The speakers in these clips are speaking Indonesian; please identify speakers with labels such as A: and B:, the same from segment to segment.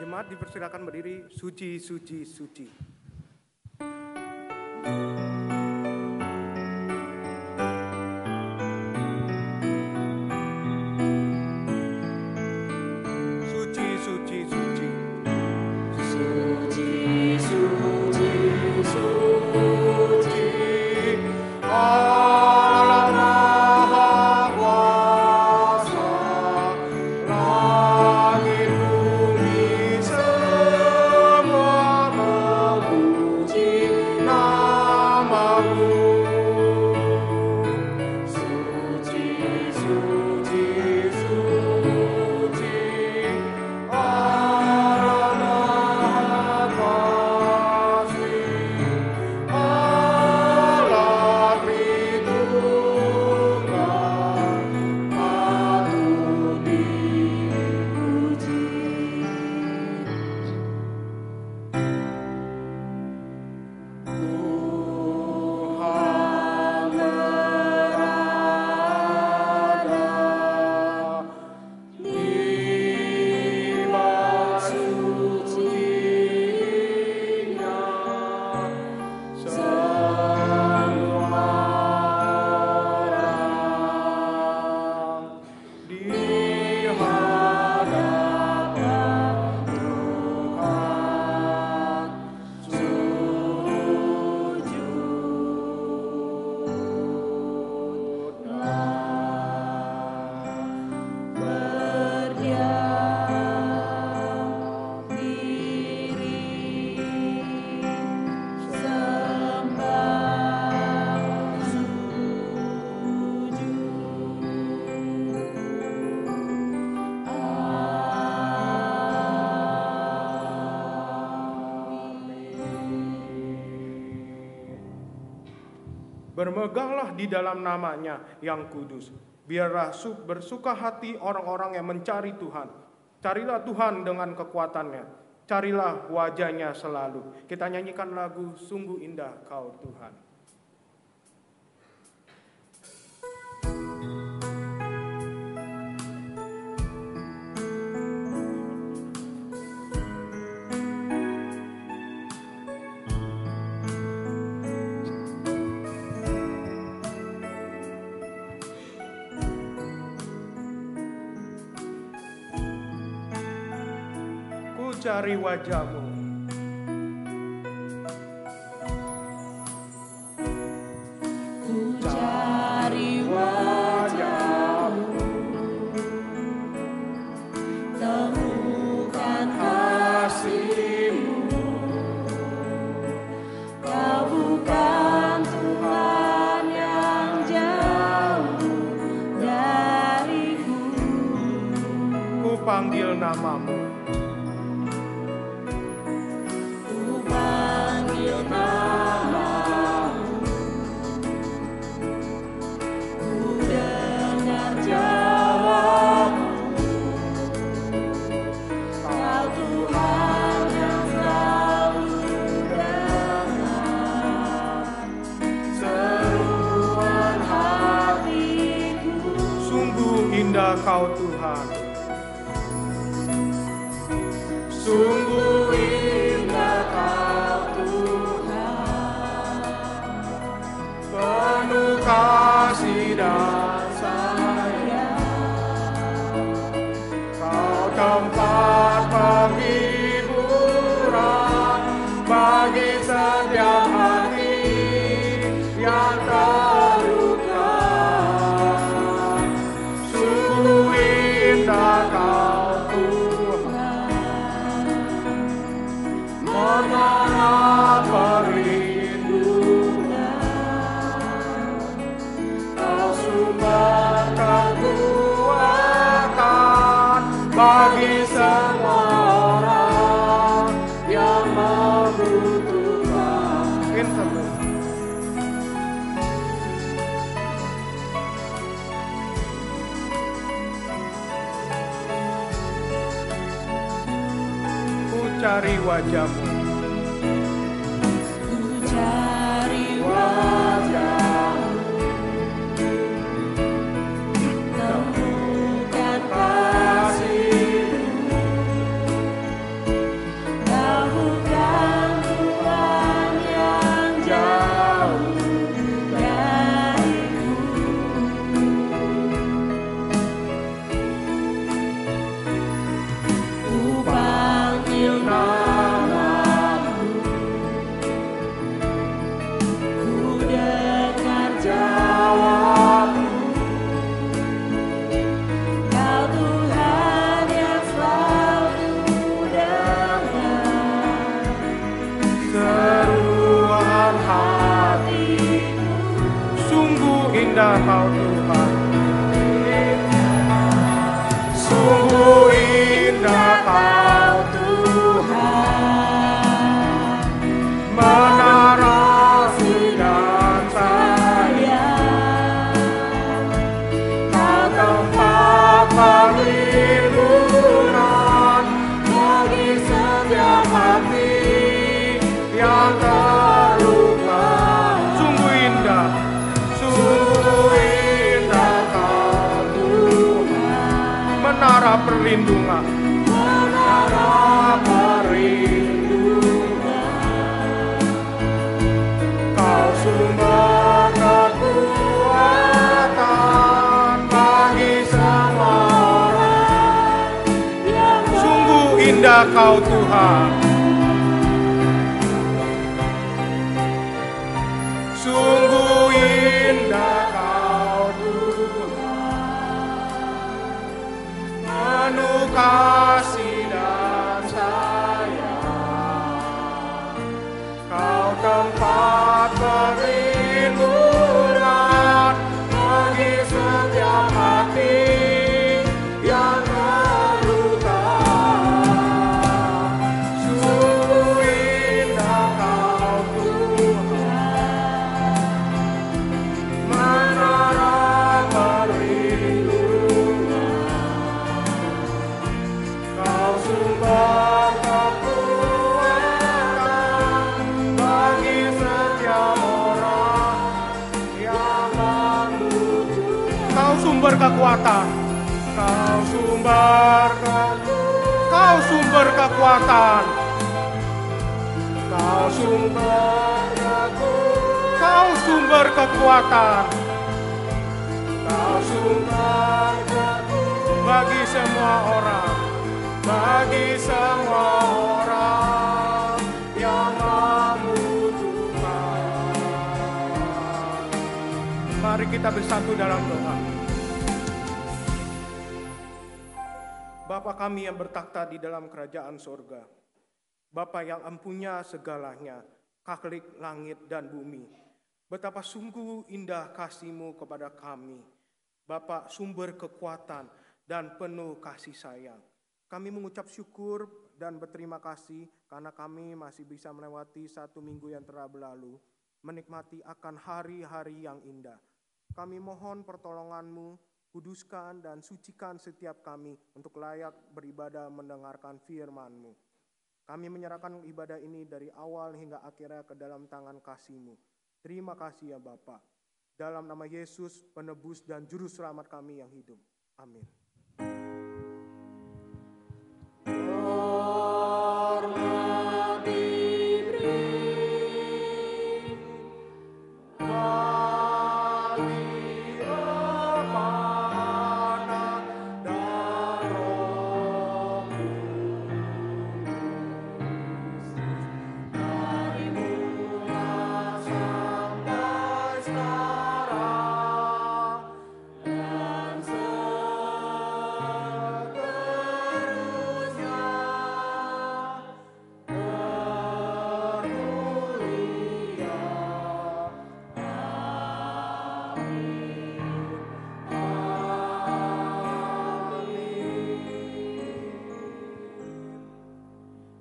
A: Jemaat dipersilakan berdiri. Suci, suci, suci. Suci, suci, suci.
B: Suci, suci, suci.
A: Allah Maha Kuasa, langit bumi semua memuji nama-Mu. Suci, suci, suci. Allah Maha Kasih, Allah Tritunggal, patut dipuji. Tuhan berada di bait suci-Nya, semua orang di hadapan Tuhan berdiam diri, sembah sujud. Bermegahlah di dalam nama-Nya yang kudus. Biarlah bersuka hati orang-orang yang mencari Tuhan. Carilah Tuhan dengan kekuatannya. Carilah wajah-Nya selalu. Kita nyanyikan lagu Sungguh Indah Kau Tuhan. Ku cari wajah-Mu.
B: Ku cari wajah-Mu, temukan kasih-Mu. Kau bukan Tuhan yang jauh dariku.
A: Ku panggil nama-Mu.
B: Ku panggil namamu, ku dengar jawabmu. Kau Tuhan yang selalu dengar seruan hatiku.
A: Sungguh indah Kau Tuhan. Sungguh
B: Indah Kau Tuhan,
A: penuh kasih dan
B: sayang.
A: Kau tempat penghiburan bagi setiap hati yang terluka. Sungguh indah Kau Tuhan, menara perlindungan. Kau sumber kekuatan bagi semua orang yang membutuhkan. Ku cari wajah-Mu.
B: Ku cari wajah-Mu, temukan kasih-Mu.
A: indah Kau Tuhan. Sungguh indah Kau
B: Tuhan,
A: menara dan sayang, Kau tempat perlindungan bagi setiap hati yang terluka. Sungguh indah Kau Tuhan, menara perlindungan. Kau sumber kekuatan bagi semua orang. Sungguh indah Kau Tuhan. Sungguh indah Kau Tuhan, penuh kasih dan sayang. Kau tempat perlindungan bagi setiap hati yang terluka. Sungguh indah Kau Tuhan, menara perlindungan. Kau sumber kekuatan bagi setiap orang yang membutuhkan. Kau sumber kekuatan. Kau sumber kekuatan. Kau sumber kekuatan. Kau sumber bagi semua orang. Bagi semua orang yang membutuhkan. Mari kita bersatu dalam doa. Bapa kami yang bertakhta di dalam kerajaan sorga, Bapa yang empunya segalanya, Khalik langit dan bumi. Betapa sungguh indah kasih-Mu kepada kami, Bapa sumber kekuatan dan penuh kasih sayang. Kami mengucap syukur dan berterima kasih karena kami masih bisa melewati satu minggu yang telah berlalu, menikmati akan hari-hari yang indah. Kami mohon pertolongan-Mu, kuduskan dan sucikan setiap kami untuk layak beribadah mendengarkan firman-Mu. Kami menyerahkan ibadah ini dari awal hingga akhirnya ke dalam tangan kasih-Mu. Terima kasih ya Bapa. Dalam nama Yesus, penebus dan juru selamat kami yang hidup. Amin.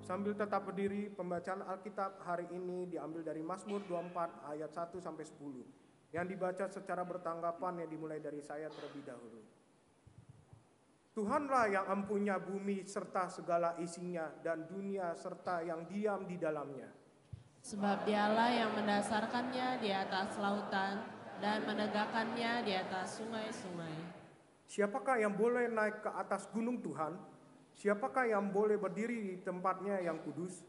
A: Sambil tetap berdiri, pembacaan Alkitab hari ini diambil dari Mazmur 24 ayat 1 sampai 10. Yang dibaca secara bertanggapan yang dimulai dari saya terlebih dahulu. Tuhanlah yang empunya bumi serta segala isinya dan dunia serta yang diam di dalamnya.
C: Sebab Dialah yang mendasarkannya di atas lautan dan menegakkannya di atas sungai-sungai.
A: Siapakah yang boleh naik ke atas gunung Tuhan? Siapakah yang boleh berdiri di tempatnya yang kudus?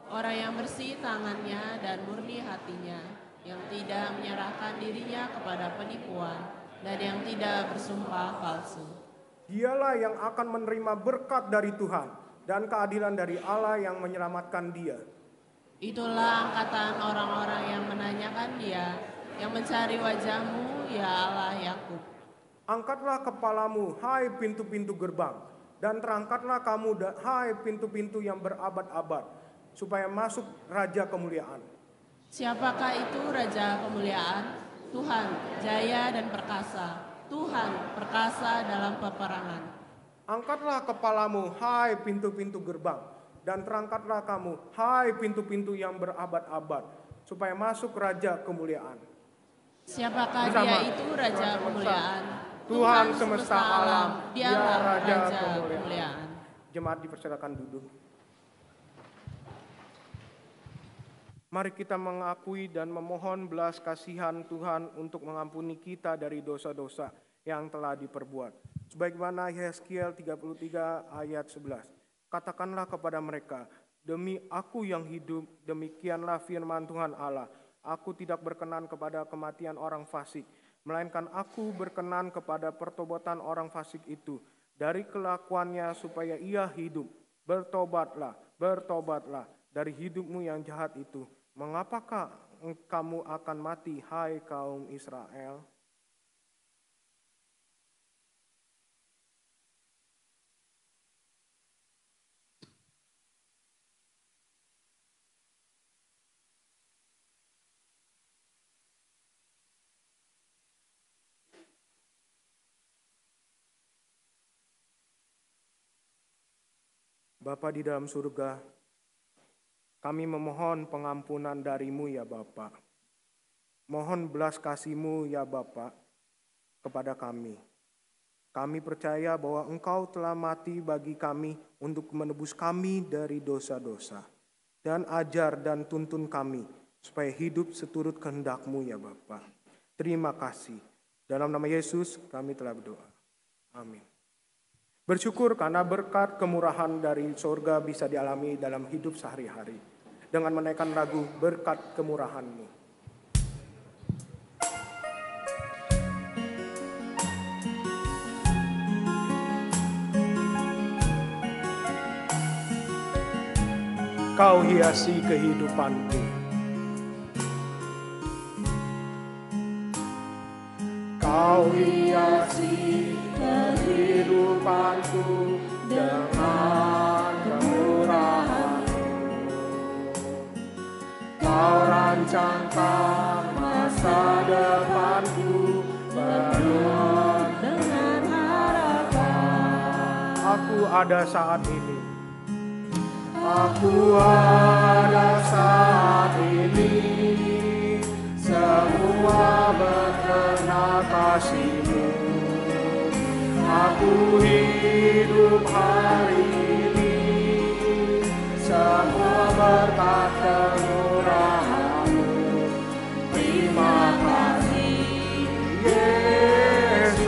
C: Orang yang bersih tangannya dan murni hatinya, yang tidak menyerahkan dirinya kepada penipuan dan yang tidak bersumpah palsu.
A: Dialah yang akan menerima berkat dari Tuhan dan keadilan dari Allah yang menyelamatkan dia.
C: Itulah angkatan orang-orang yang menanyakan dia, yang mencari wajah-Mu, ya Allah Yakub.
A: Angkatlah kepalamu, hai pintu-pintu gerbang, dan terangkatlah kamu, hai pintu-pintu yang berabad-abad, supaya masuk Raja Kemuliaan.
C: Siapakah itu Raja Kemuliaan? Tuhan, jaya dan perkasa. Tuhan, perkasa dalam peperangan.
A: Angkatlah kepalamu, hai pintu-pintu gerbang, dan terangkatlah kamu, hai pintu-pintu yang berabad-abad, supaya masuk Raja kemuliaan.
C: Siapakah
A: Bersama.
C: dia itu Raja kemuliaan?
A: Tuhan semesta alam,
C: dialah
A: Raja
C: Raja
A: kemuliaan.
C: kemuliaan.
A: Jemaat dipersilakan duduk. Mari kita mengakui dan memohon belas kasihan Tuhan untuk mengampuni kita dari dosa-dosa yang telah diperbuat. Sebagaimana Yeskiel 33 ayat 11. Katakanlah kepada mereka, demi aku yang hidup, demikianlah firman Tuhan Allah. Aku tidak berkenan kepada kematian orang fasik, melainkan aku berkenan kepada pertobatan orang fasik itu. Dari kelakuannya supaya ia hidup. Bertobatlah, bertobatlah dari hidupmu yang jahat itu. Mengapakah kamu akan mati, hai kaum Israel? Bapa di dalam surga, kami memohon pengampunan dari-Mu ya Bapa. Mohon belas kasih-Mu ya Bapa kepada kami. Kami percaya bahwa Engkau telah mati bagi kami untuk menebus kami dari dosa-dosa. Dan ajar dan tuntun kami supaya hidup seturut kehendak-Mu ya Bapa. Terima kasih. Dalam nama Yesus kami telah berdoa. Amin. Bersyukur karena berkat kemurahan dari surga bisa dialami dalam hidup sehari-hari. Dengan menaikkan lagu berkat kemurahan-Mu. Kau hiasi kehidupanku. Kau hiasi kehidupanku dengan kemurahan-Mu. Kau rancangkan masa depanku penuh dengan harapan. Aku ada saat ini. Aku ada saat ini. Semua berkenan kasih-Mu. Aku hidup hari ini, semua berkat kemurahan-Mu. Terima kasih Yesus,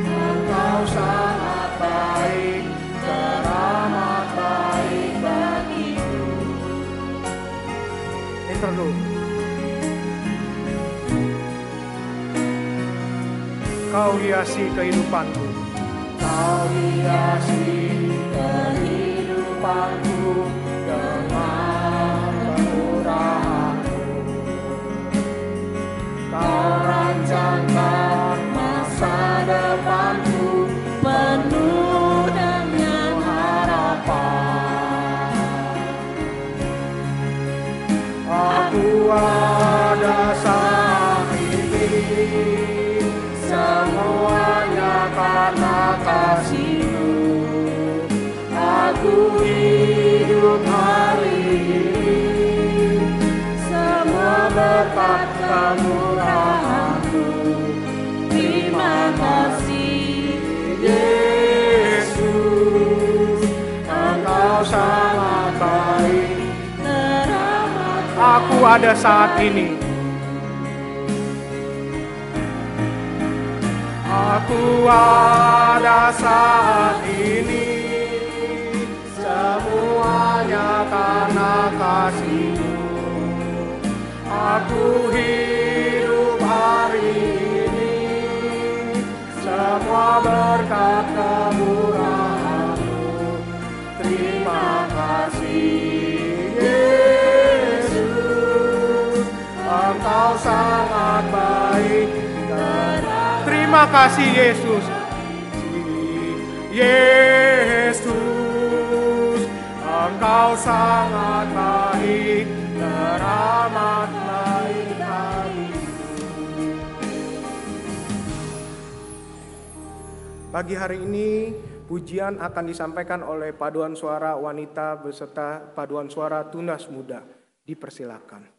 A: Engkau sangat baik, teramat baik bagiku. Interlude. Kau hiasi kehidupanku. Kau hiasi kehidupanku dengan kemurahan-Mu. Kau rancangkan masa depanku penuh dengan harapan. Aku ada saat ini. Semuanya karena kasih-Mu. Aku hidup hari ini, semua berkat kemurahan-Mu. Terima kasih Yesus, Engkau sangat baik, teramat. Aku ada saat ini. Aku ada saat ini, semuanya karena kasih-Mu. Aku hidup hari ini, semua berkat kemurahan-Mu. Terima kasih Yesus, Engkau sangat baik. Terima kasih Yesus. Yesus, Engkau sangat baik, teramat baik bagiku. Pagi hari ini pujian akan disampaikan oleh paduan suara wanita beserta paduan suara tunas muda. Dipersilakan.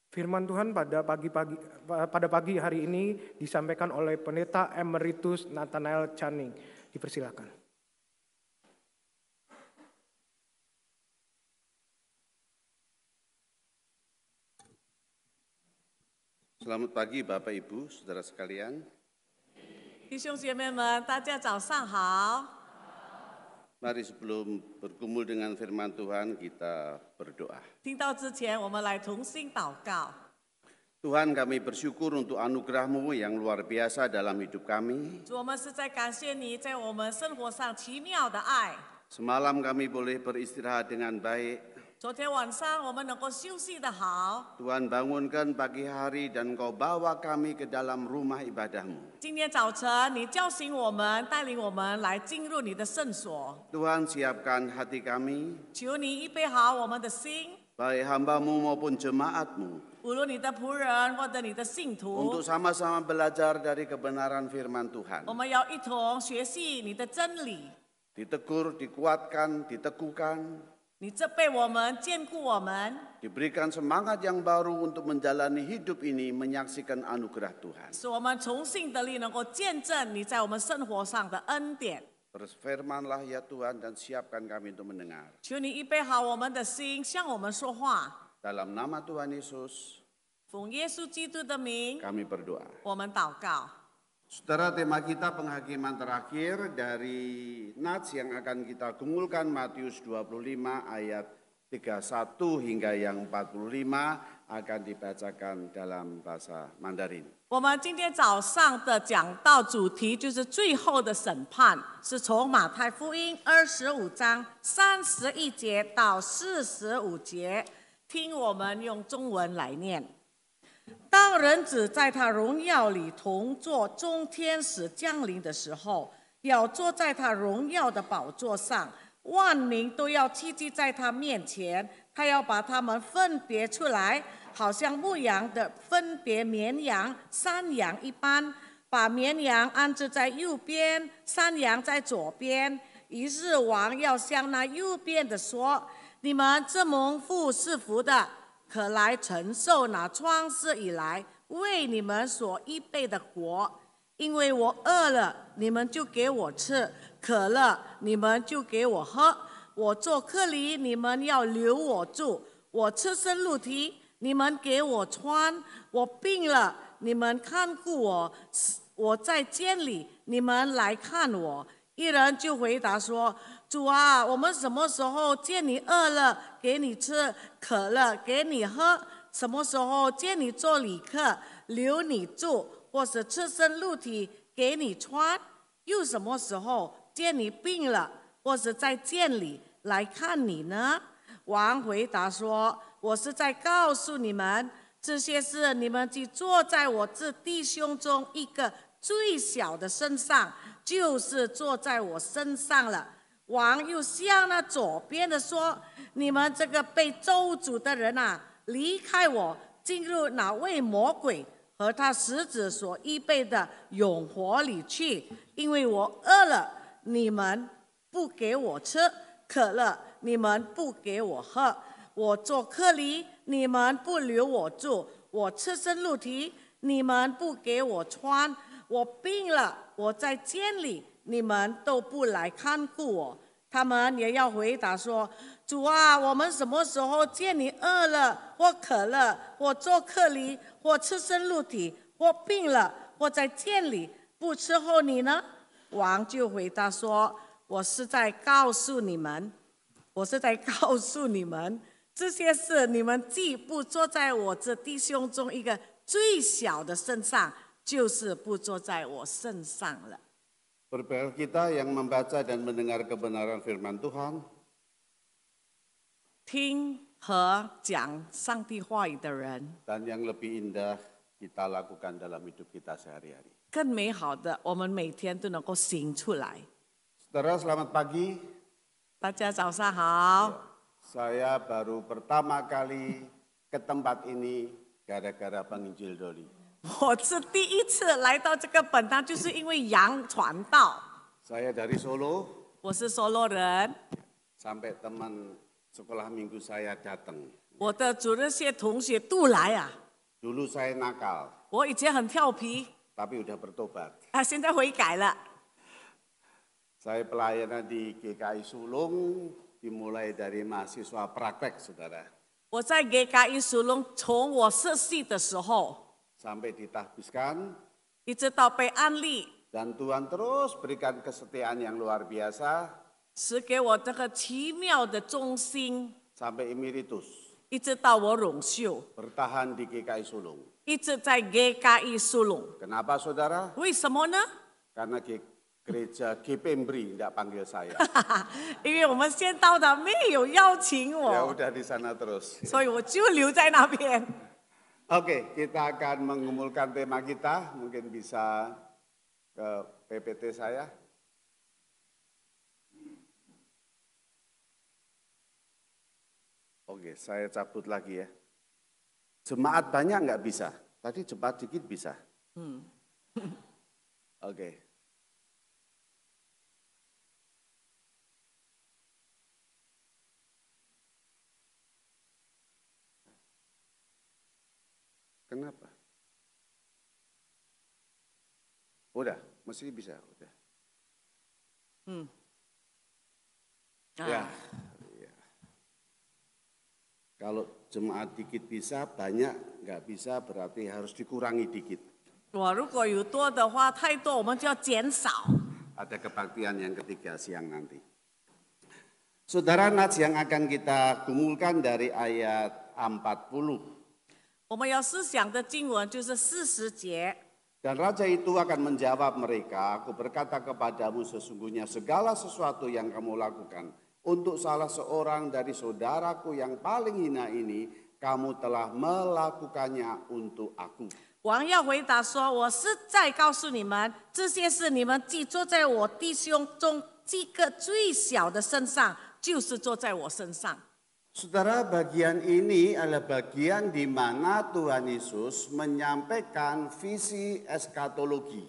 A: Firman Tuhan pada pagi hari ini disampaikan oleh Pendeta Emeritus Nathanael Channing. Dipersilakan.
D: Selamat pagi Bapak Ibu, Saudara sekalian.
B: 弟兄姐妹们，大家早上好。
D: Mari sebelum bergumul dengan firman Tuhan kita berdoa.
B: 听到之前，我们来同心祷告。
D: Tuhan, kami bersyukur untuk anugerah-Mu yang luar biasa dalam hidup kami.
B: 主，我们实在感谢你在我们生活上奇妙的爱。
D: Semalam kami boleh beristirahat dengan baik.
B: 昨天晚上我们能够休息的好。
D: Tuhan bangunkan pagi hari dan Kau bawa kami ke dalam rumah ibadah-Mu.
B: 今天早晨，你叫醒我们，带领我们来进入你的圣所。
D: Tuhan siapkan hati kami,
B: 求你预备好我们的心，
D: baik hamba-Mu maupun jemaat-Mu,
B: 无论你的仆人或者你的信徒
D: untuk，sama-sama belajar dari kebenaran firman Tuhan.
B: 我们要一同学习你的真理。
D: Ditegur, dikuatkan, diteguhkan,
B: 你这被我们坚固我们，
D: diberikan semangat yang baru untuk menjalani hidup ini menyaksikan anugerah Tuhan.
B: 使我们重新得力，能够见证你在我们生活上的恩典。
D: Berfirmanlah ya Tuhan dan siapkan kami untuk mendengar.
B: 求你预备好我们的心，向我们说话。
D: Dalam nama Tuhan Yesus
B: 奉耶稣基督的名，
D: kami berdoa.
B: 我们祷告。
D: Saudara, tema kita penghakiman terakhir dari Nats yang akan kita gumulkan Matius 25 ayat 31 hingga yang 45 akan dibacakan dalam bahasa Mandarin.
B: 我们今天早上的讲道主题就是最后的审判，是从马太福音25章31节到45节。听我们用中文来念。当人子在他荣耀里同坐众天使降临的时候，要坐在他荣耀的宝座上，万民都要聚集在他面前，他要把他们分别出来，好像牧羊的分别绵羊、山羊一般，把绵羊安置在右边，山羊在左边。于是王要向那右边的说：“你们这蒙父赐福的，可来承受那创世以来为你们所预备的国。因为我饿了，你们就给我吃；渴了，你们就给我喝；我做客旅，你们要留我住；我赤身露体，你们给我穿；我病了，你们看顾我；我在监里，你们来看我。”一人就回答说：“主啊，我们什么时候见你饿了，给你吃；渴了，给你喝？什么时候见你做旅客，留你住，或是赤身露体，给你穿？又什么时候见你病了，或是在监里来看你呢？”王回答说：“我是在告诉你们，这些事你们既坐在我这弟兄中一个最小的身上，就是坐在我身上了。”王又向那左边的说：“你们这个被咒诅的人啊，离开我，进入那位魔鬼和他使者所预备的永火里去。因为我饿了，你们不给我吃；渴了，你们不给我喝；我做客旅，你们不留我住；我赤身露体，你们不给我穿；我病了，我在监里，你们都不来看顾我。”他们也要回答说：“主啊，我们什么时候见你饿了，或渴了，或做客旅，或赤身露体，或病了，或在监里，不伺候你呢？”王就回答说：“我是在告诉你们，这些事你们既不坐在我这弟兄中一个最小的身上，就是不坐在我身上了。”
D: Berbagai kita yang membaca dan mendengar kebenaran firman Tuhan,
B: 听和讲上帝话语的人，
D: dan yang lebih indah kita lakukan dalam hidup kita sehari-hari.
B: 更美好的，我们每天都能够行出来。
D: Saudara, selamat pagi.
B: 大家早上好，
D: Saya baru pertama kali ke tempat ini gara-gara penginjil Doli.
B: 我是第一次来到这个本堂，就是因为杨传道。
D: Saya dari Solo,
B: 我是梭罗人，
D: sampai teman sekolah minggu saya datang.
B: 我的主日学同学都来啊，
D: Dulu saya nakal,
B: 我以前很调皮，
D: tapi udah bertobat.
B: 现在悔改了。
D: Saya pelayanan di GKI Sulung dimulai dari mahasiswa praktek, saudara.
B: 我在给GKI Sulung 从我实习的时候，
D: Sampai ditahbiskan,
B: 一直到被安利，
D: dan Tuhan terus berikan kesetiaan yang luar biasa
B: 是给我这个奇妙的忠心，
D: sampai emeritus.
B: 一直到我荣休，
D: Bertahan di GKI Sulung.
B: 一直在GKI Sulung。
D: Kenapa saudara?
B: 为什么呢？
D: Karena gereja GPMBRI tidak panggil saya.
B: 因为我们先到的没有邀请
D: Ya
B: 我，
D: udah di sana terus.
B: 所以我就留在那边。
D: Oke, kita akan mengumulkan tema kita. Mungkin bisa ke PPT saya. Oke, saya cabut lagi ya. Jemaat banyak nggak bisa. Tadi jemaat dikit bisa. Oke. Kenapa? Udah, mesti bisa. Udah. Ya. Kalau jemaat dikit bisa, banyak nggak bisa berarti harus dikurangi dikit.
B: 我如果有多的话，太多我们就要减少。
D: Ada kebaktian yang ketiga siang nanti. Saudara, nats yang akan kita gumulkan dari ayat 40.
B: 我们要思想的经文就是40节。
D: Dan raja itu akan menjawab mereka, aku berkata kepadamu sesungguhnya segala sesuatu yang kamu lakukan untuk salah seorang dari saudaraku yang paling hina ini, kamu telah melakukannya untuk aku.
B: 王要回答说：“我实在告诉你们，这些事你们既做在我弟兄中这个最小的身上，就是做在我身上。”
D: Saudara, bagian ini adalah bagian di mana Tuhan Yesus menyampaikan visi eskatologi.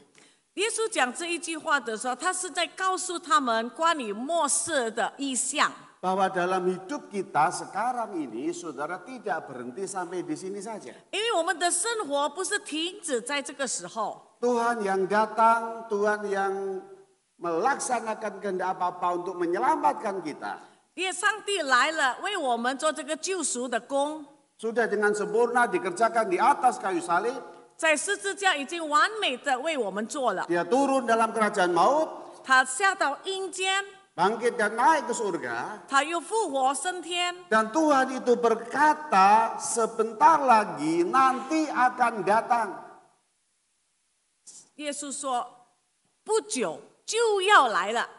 B: 耶稣讲这一句话的时候，他是在告诉他们关于末世的意象。
D: Bahwa dalam hidup kita sekarang ini, saudara tidak berhenti sampai di sini saja.
B: 因为我们的生活不是停止在这个时候，
D: Tuhan yang datang, Tuhan yang melaksanakan kehendak apa-apa untuk menyelamatkan kita.
B: 因为上帝来了，为我们做这个救赎的工，
D: Sudah dengan sempurna dikerjakan di atas kayu salib.
B: 在十字架已经完美的为我们做了。
D: Dia turun dalam kerajaan maut,
B: 他下到阴间，
D: bangkit dan naik ke surga.
B: 他又复活升天。
D: Dan Tuhan itu berkata sebentar lagi nanti akan datang.
B: 耶稣说：“不久就要来了。”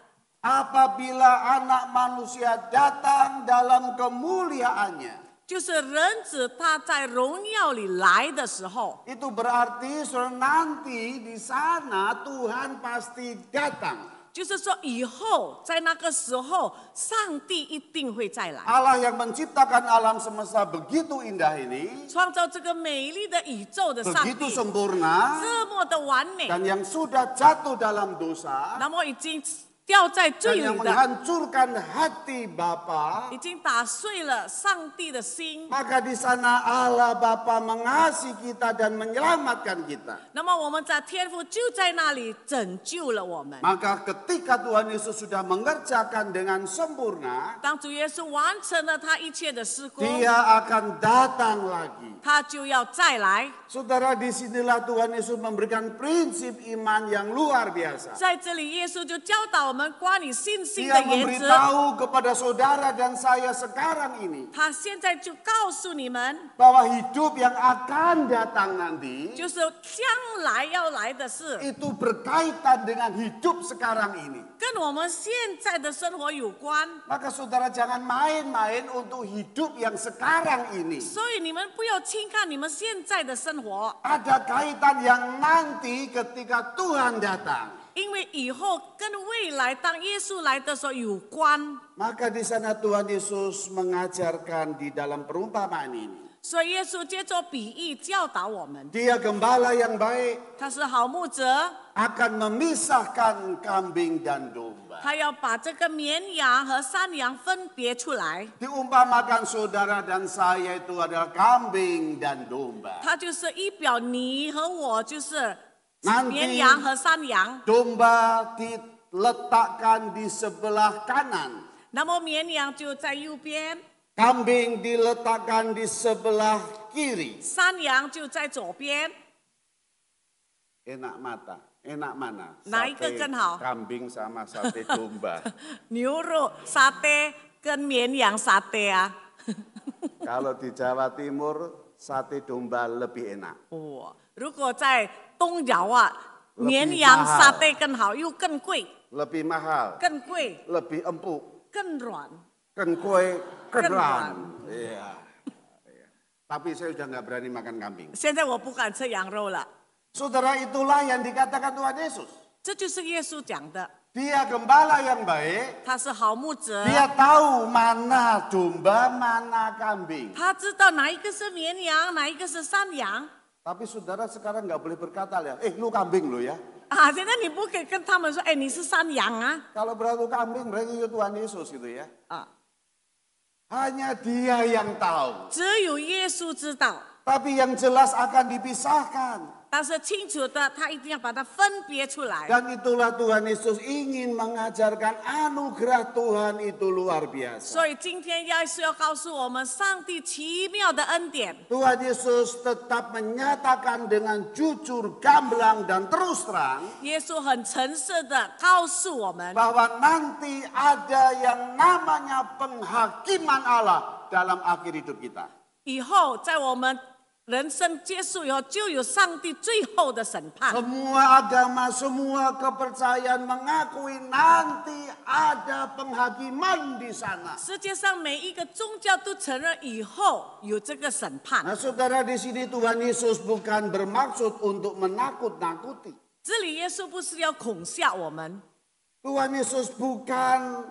D: Apabila anak manusia datang dalam kemuliaannya.
B: 就是人子他在荣耀里来的时候，
D: Itu berarti nanti di sana Tuhan pasti datang.
B: 就是说以后在那个时候，上帝一定会再来，
D: Allah yang menciptakan alam semesta begitu indah ini,
B: 创造这个美丽的宇宙的上
D: begitu
B: 帝，
D: sempurna,
B: 这么的完美，
D: dan yang sudah jatuh dalam dosa,
B: 那么已经掉在
D: dan
B: 罪
D: yang
B: 里的，
D: menghancurkan hati Bapa,
B: 已经打碎了上帝的心。
D: maka di sana Allah Bapa mengasihi kita dan menyelamatkan kita.
B: 那么我们在天父就在那里拯救了我们。
D: Maka ketika Tuhan Yesus sudah mengerjakan dengan sempurna,
B: 当主耶稣完成了他一切的施工，
D: Dia akan datang lagi.
B: 他就要再来。
D: Saudara, disinilah Tuhan Yesus memberikan prinsip iman yang luar biasa.
B: 在这里，耶稣就教导我们关于信心的
D: Dia
B: 原则。
D: memberitahu kepada saudara dan saya sekarang ini
B: 他现在就告诉你们，
D: bahwa hidup yang akan datang nanti
B: 就是将来要来的事，
D: itu berkaitan dengan hidup sekarang ini.
B: 跟我们现在的生活有关。
D: Maka saudara jangan main-main untuk hidup yang sekarang ini.
B: 所以你们不要轻看你们现在的生活，
D: Ada kaitan yang nanti ketika Tuhan datang.
B: 因为以后跟未来当耶稣来的时候有关。
D: Maka di sana Tuhan Yesus mengajarkan di dalam perumpamaan ini.
B: 所以耶稣借着比喻教导我们，
D: Dia gembala yang baik
B: 他是好牧者，
D: akan memisahkan kambing dan domba.
B: 他要把这个绵羊和山羊分别出来。
D: Diumpamakan saudara dan saya itu adalah kambing dan domba.
B: 他就是一表你和我就是
D: nanti
B: 绵羊和山羊，
D: domba diletakkan di sebelah kanan,
B: 那么绵羊就在右边，
D: kambing diletakkan di sebelah kiri.
B: 山羊就在左边。
D: Enak mata, enak mana?
B: Naik ke kan hao?
D: Kambing sama sate domba.
B: 牛肉沙爹跟绵羊沙爹啊，
D: Kalau di Jawa Timur sate domba lebih enak.
B: 哇！如果在东窑啊，
D: lebih
B: 绵羊
D: mahal
B: 沙爹更好，又更贵，
D: lebih mahal,
B: 更贵，
D: lebih empuk,
B: 更软。
D: kan kue
B: Keran.
D: keran. Iya. Iya. Tapi saya sudah nggak berani makan kambing.
B: 现在我不敢吃羊肉了，
D: Saudara, itulah yang dikatakan Tuhan Yesus.
B: 这就是耶稣讲的，
D: Dia gembala yang baik.
B: 他是好牧者，
D: Dia tahu mana domba, mana kambing.
B: 他知道哪一个是绵羊，哪一个是山羊
D: Tapi saudara sekarang nggak boleh berkata ya, lu kambing lo ya.
B: 啊！现在你不可以跟他们说，哎，你是山羊啊
D: Kalau berlaku kambing berarti itu Tuhan Yesus gitu ya.
B: 啊！
D: Hanya Dia yang tahu.
B: 只有耶稣知道，
D: Tapi yang jelas akan dipisahkan.
B: 但是清楚的，他一定要把它分别出来。
D: Dan itulah Tuhan Yesus ingin mengajarkan anugerah Tuhan itu luar biasa.
B: 所以今天耶稣要告诉我们，上帝奇妙的恩典。
D: Tuhan Yesus tetap menyatakan dengan jujur, gamblang dan terus terang
B: 耶稣很诚实的告诉我们，
D: bahwa nanti ada yang namanya penghakiman Allah dalam akhir hidup kita.
B: 以后在我们人生结束以后，就有上帝最后的审判。
D: Semua agama, semua kepercayaan mengakui nanti ada penghakiman di sana.
B: 世界上每一个宗教都承认以后有这个审判。
D: Nah, saudara, di sini Tuhan Yesus bukan bermaksud untuk menakut-nakuti.
B: 这里耶稣不是要恐吓我们，
D: Tuhan Yesus bukan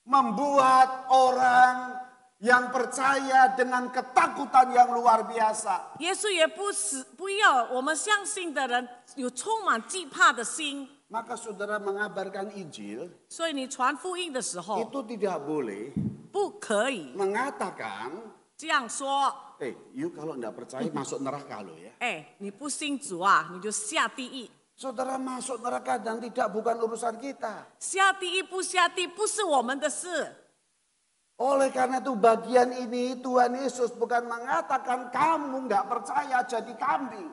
D: membuat orang yang percaya dengan ketakutan yang luar biasa.
B: 耶稣也不要我们相信的人有充满惧怕的心。
D: Maka saudara mengabarkan Injil
B: 所以你传福音的时候，
D: itu tidak boleh
B: 不可以
D: mengatakan,
B: 这样说。
D: you kalau tidak percaya masuk neraka lo ya.
B: 哎，你不信主啊，你就下地狱。
D: Saudara masuk neraka dan tidak bukan urusan kita.
B: 下地狱不下地不是我们的事。
D: Oleh karena itu bagian ini Tuhan Yesus bukan mengatakan kamu nggak percaya jadi kambing.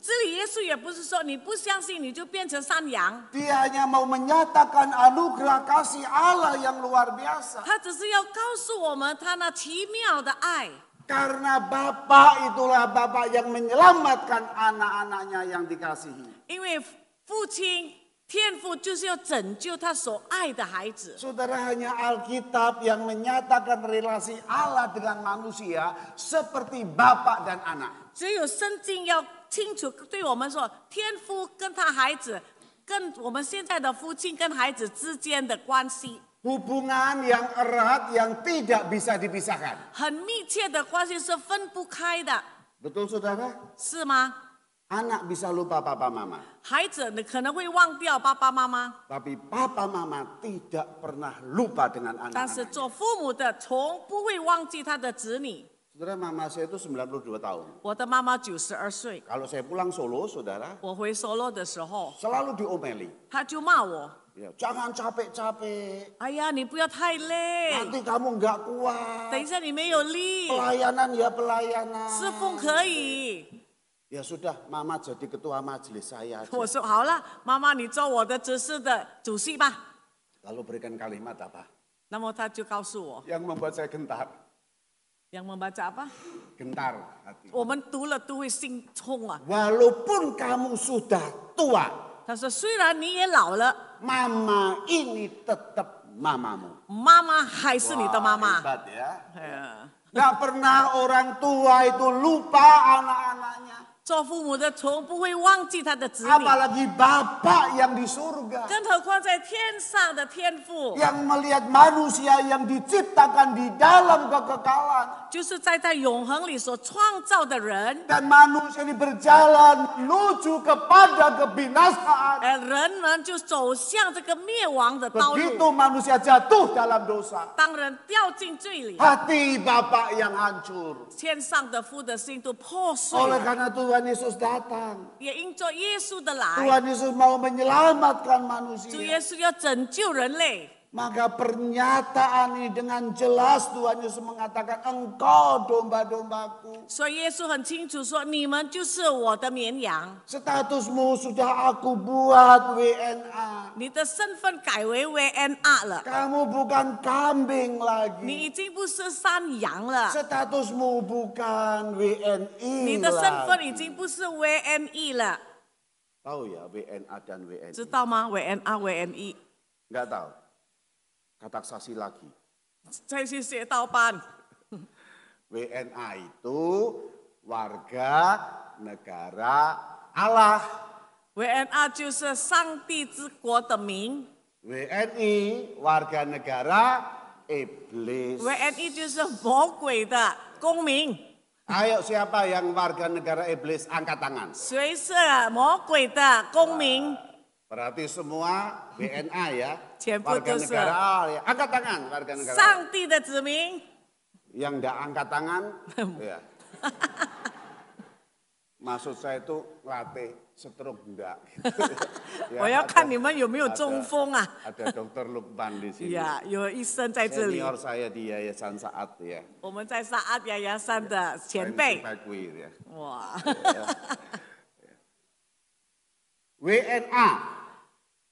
B: 这里耶稣也不是说你不相信你就变成山羊，
D: Dia hanya mau menyatakan anugerah kasih Allah yang luar biasa.
B: 他只是要告诉我们他那奇妙的爱。
D: Karena Bapa itulah Bapa yang menyelamatkan anak-anaknya yang dikasihi.
B: 因为父亲天父就是要拯救他所爱的孩子。
D: Saudara, hanya Alkitab yang menyatakan relasi Allah dengan manusia seperti Bapa dan anak.
B: 只有圣经要清楚对我们说，天父跟他孩子，跟我们现在的父亲跟孩子之间的关系，
D: Hubungan yang erat yang tidak bisa dipisahkan.
B: 很密切的关系是分不开的，
D: Betul saudara?
B: 是吗？
D: Anak bisa lupa papa mama.
B: 孩子你可能会忘掉爸爸妈妈，
D: Tapi papa mama tidak pernah lupa dengan
B: 但是
D: anak-anak.
B: 做父母的从不会忘记他的子女。
D: Saudara, mama saya itu 92 tahun.
B: 我的妈妈92岁，
D: Kalau saya pulang Solo, saudara,
B: 我回首洛的时候，
D: selalu diomeli.
B: 他就骂我
D: Ya, jangan capek-capek.
B: 哎呀，你不要太累，
D: Nanti kamu nggak kuat.
B: 等一下你没有力，
D: Pelayanan ya pelayanan.
B: 侍奉可以。
D: Ya sudah, mama jadi ketua majelis saya aja.
B: 我说好了，妈妈你做我的执事的主席吧。
D: Lalu berikan kalimat apa?
B: 那么他就告诉我，
D: Yang membuat saya gentar.
B: yang membaca apa？
D: Gentar hati.
B: 我们读了都会心痛啊。
D: Walaupun kamu sudah tua,
B: 他说虽然你也老了，
D: mama ini tetap mamamu.
B: 妈妈还是你的妈
D: Wah,
B: 妈。
D: hebat ya.
B: 哎
D: Gak pernah orang tua itu lupa anak-anaknya.
B: 做父母的从不会忘记他的子女，
D: Apalagi Bapa yang di surga.
B: 更何况在天上的天父，
D: Yang melihat manusia yang diciptakan di dalam kekekalan.
B: 就是在永恒里所创造的人，
D: Dan manusia ini berjalan menuju kepada kebinasaan.
B: 人们就走向这个灭亡的道
D: Begitu
B: 路。
D: manusia jatuh dalam dosa.
B: 当人掉进罪里，
D: Hati Bapa yang hancur.
B: 天上的父的心都破碎
D: Oleh
B: 了。
D: karena Tuhan Yesus datang.
B: 也因着耶稣的来，
D: Tuhan Yesus mau menyelamatkan
B: 主耶
D: manusia.
B: 稣要拯救人类。
D: Maka pernyataan ini dengan jelas Tuhan Yesus mengatakan engkau domba-dombaku.
B: 所以耶稣很清楚说：“你们就是我的绵羊。
D: Statusmu sudah aku buat WNA.
B: 你的身份改为 VNR 了，
D: Kamu bukan kambing
B: 你
D: lagi.
B: 已经不是山羊了，
D: Statusmu bukan
B: 你
D: WNI
B: 的身份已
D: lagi.
B: 经不是 VNE 了，
D: Tahu ya WNA dan WNI?
B: 知道吗？VNR、VNE，
D: Enggak tahu. Kata saksi lagi.
B: 再去学道班。
D: WNA itu warga negara Allah.
B: VNR 就是上帝之国的民
D: WNI warga negara iblis.
B: ，VNE 就是魔鬼的公民。
D: Ayo siapa yang warga negara iblis angkat tangan.
B: 谁是魔鬼的公民？
D: Berarti semua WNA ya.
B: 全部
D: Warga
B: 都是
D: negara Allah ya. Angkat tangan warga negara Allah.
B: 上帝的子民。
D: Yang enggak angkat tangan ya. Maksud saya itu latih stroke enggak. Ya,
B: 我要看你们有没有中风啊？
D: ada Dokter Lukman di sini.
B: 呀，有医生在这里。
D: Senior saya di Yayasan Saat ya.
B: 我们在沙阿亚亚山的前辈，
D: Prinsip ya.
B: 哇，
D: WNA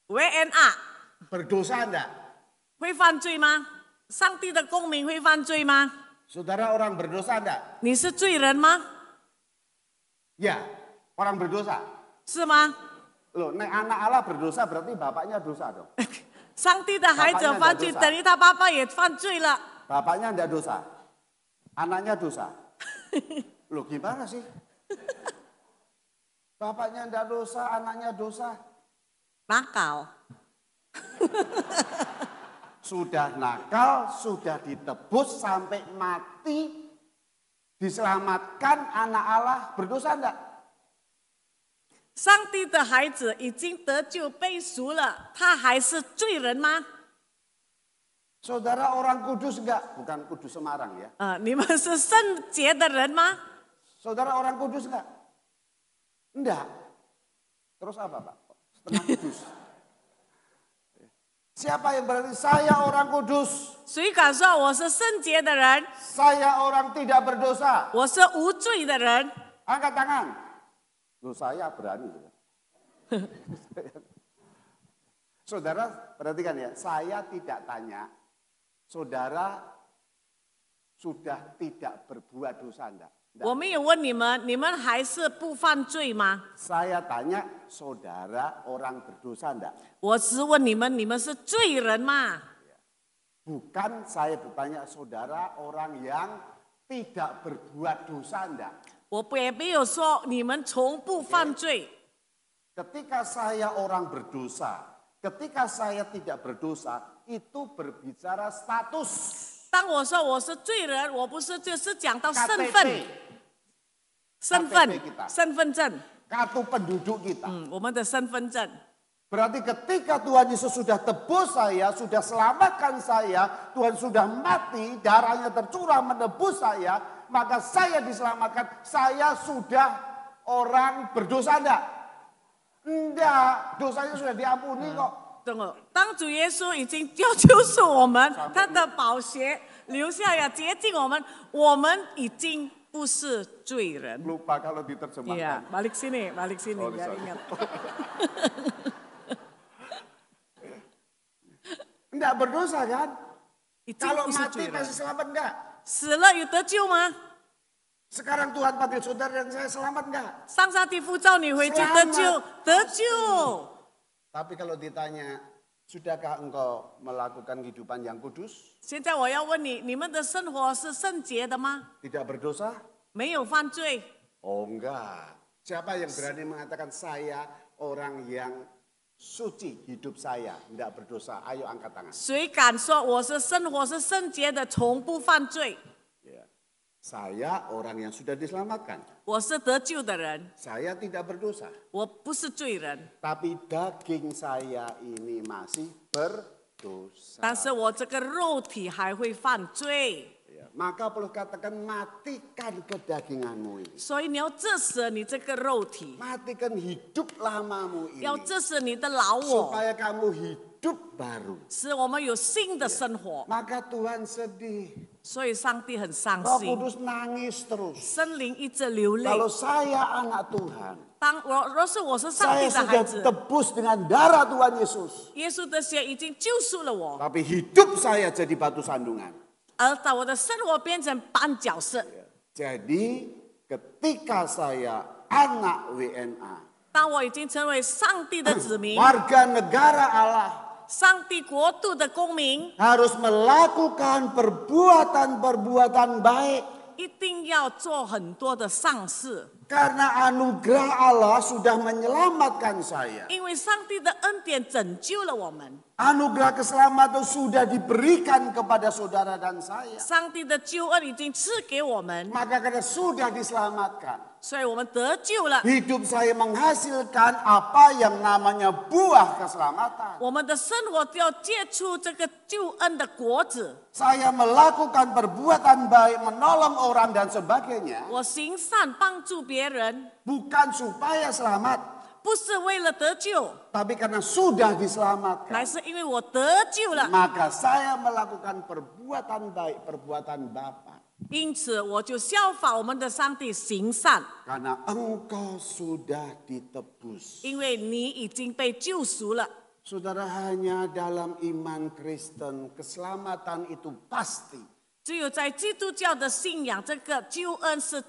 B: VNR
D: berdosa enggak?
B: 会犯罪吗？上帝的公民会犯罪吗？
D: Saudara orang berdosa enggak?
B: 你是罪人吗？
D: Ya, orang berdosa.
B: 是吗？
D: Loh, nek anak Allah berdosa berarti bapaknya dosa dong.
B: 上帝的孩子犯罪，等于他爸爸也犯罪了。
D: Bapaknya enggak dosa. Anaknya dosa. Loh gimana sih? Bapaknya enggak dosa, anaknya dosa.
B: nakal.
D: Sudah nakal, sudah ditebus sampai mati, diselamatkan anak Allah, berdosa enggak?
B: 上帝的孩子已经得救被赎了，他还是罪人吗？
D: Saudara orang kudus enggak? Bukan kudus Semarang ya.
B: 你们是圣洁的人吗？
D: Saudara orang kudus enggak? Enggak. Terus apa Pak? Setengah kudus. Siapa yang berarti saya orang kudus?
B: 谁敢说我是圣洁的人？
D: Saya orang tidak berdosa.
B: 我是无罪的人。
D: Angkat tangan. Loh saya berani. Saudara perhatikan ya, saya tidak tanya, saudara sudah tidak berbuat dosa enggak?
B: 我没有问你们，你们还是不犯罪吗？
D: Saya tanya, saudara orang berdosa enggak?
B: 我只问你们，你们是罪人吗？
D: Bukan saya bertanya, saudara orang yang tidak berbuat dosa enggak?
B: 我也没有说你们从不犯罪。
D: Ketika saya orang berdosa, ketika saya tidak berdosa, itu berbicara status.
B: 当我说我是罪人，我不是就是讲到身
D: KTP,
B: 份、身份
D: KTP kita.
B: 身份证，
D: kartu penduduk kita.
B: 我们的身份证。
D: Berarti ketika Tuhan Yesus sudah tebus saya, sudah selamatkan saya, Tuhan sudah mati, darahnya tercurah menebus saya, maka saya diselamatkan, saya sudah orang berdosa enggak? Enggak, dosanya sudah diampuni kok.
B: 等我，当主耶稣已经要救赎我们，他的宝血留下要洁净我们，我们已经不是罪人。
D: Lupa kalau diterjemahkan.
B: Iya, balik sini,
D: Oh,
B: biar
D: sorry.
B: ingat.
D: Enggak berdosa kan?
B: 已经
D: Kalau
B: 不是
D: mati
B: 罪人
D: masih，selamat enggak?
B: 死了有得救吗？
D: Sekarang Tuhan panggil saudara dan saya selamat enggak?
B: 上上帝呼召你回去得救，得救。
D: Tapi kalau ditanya, sudahkah engkau melakukan kehidupan yang kudus?
B: 现在我要问你，你们的生活是圣洁的吗？
D: Tidak berdosa?
B: 没有犯罪？
D: Oh enggak. Siapa yang berani mengatakan saya orang yang suci hidup saya, enggak berdosa? Ayo angkat tangan.
B: 谁敢说我是生活是圣洁的，从不犯罪？
D: Ya. Saya orang yang sudah diselamatkan.
B: 我是得救的人，
D: Saya tidak berdosa.
B: 我不是罪人，
D: Tapi daging saya ini masih berdosa.
B: 但是我这个肉体还会犯罪，
D: Ya, maka perlu katakan matikan kedaginganmu ini.
B: 所以你要致死你这个肉体，
D: Matikan hidup lamamu ini.
B: 要致死你的老我，
D: Supaya kamu hidup baru.
B: 使我们有新的生活。
D: Maka Tuhan sedih.
B: 所以上帝很伤
D: Roh
B: 心，
D: Kudus nangis terus.
B: 圣灵一直流泪。
D: Kalau saya anak Tuhan.
B: 当若是我是上
D: Saya
B: 帝的孩
D: sudah
B: 子，
D: tebus dengan darah Tuhan Yesus.
B: 耶稣的血已经救赎了我，
D: Tapi hidup saya jadi batu sandungan.
B: 而在我的生活变成绊脚石。
D: Jadi ketika saya anak WNA.
B: 当我已经成为上帝的子民，
D: Warga negara Allah.
B: 上帝国度的公民，
D: Harus melakukan perbuatan-perbuatan baik.
B: 一定要做很多的善事，
D: Karena anugerah Allah sudah menyelamatkan saya.
B: 因为上帝的恩典拯救了我们，
D: Anugerah keselamatan sudah diberikan kepada saudara dan saya.
B: 上帝的救恩已经赐给我们，
D: Maka karena sudah diselamatkan.
B: 所以我们得救了。
D: Hidup saya menghasilkan apa yang namanya buah keselamatan.
B: 我们的生活就要结出这个救恩的果子。
D: Saya melakukan perbuatan baik, menolong orang dan sebagainya.
B: 我行善帮助别人，
D: Bukan supaya selamat.
B: 不是为了得救，
D: Tapi karena sudah
B: 乃
D: diselamatkan.
B: 是因为我得救了。
D: Maka saya melakukan perbuatan baik, perbuatan Bapa.
B: 因此，我就效法我们的上帝行善，
D: Karena engkau sudah ditebus.
B: 因为你已经被救赎了。
D: Saudara, hanya dalam iman Kristen keselamatan itu pasti.
B: 只有在基督教的信仰，这个救恩是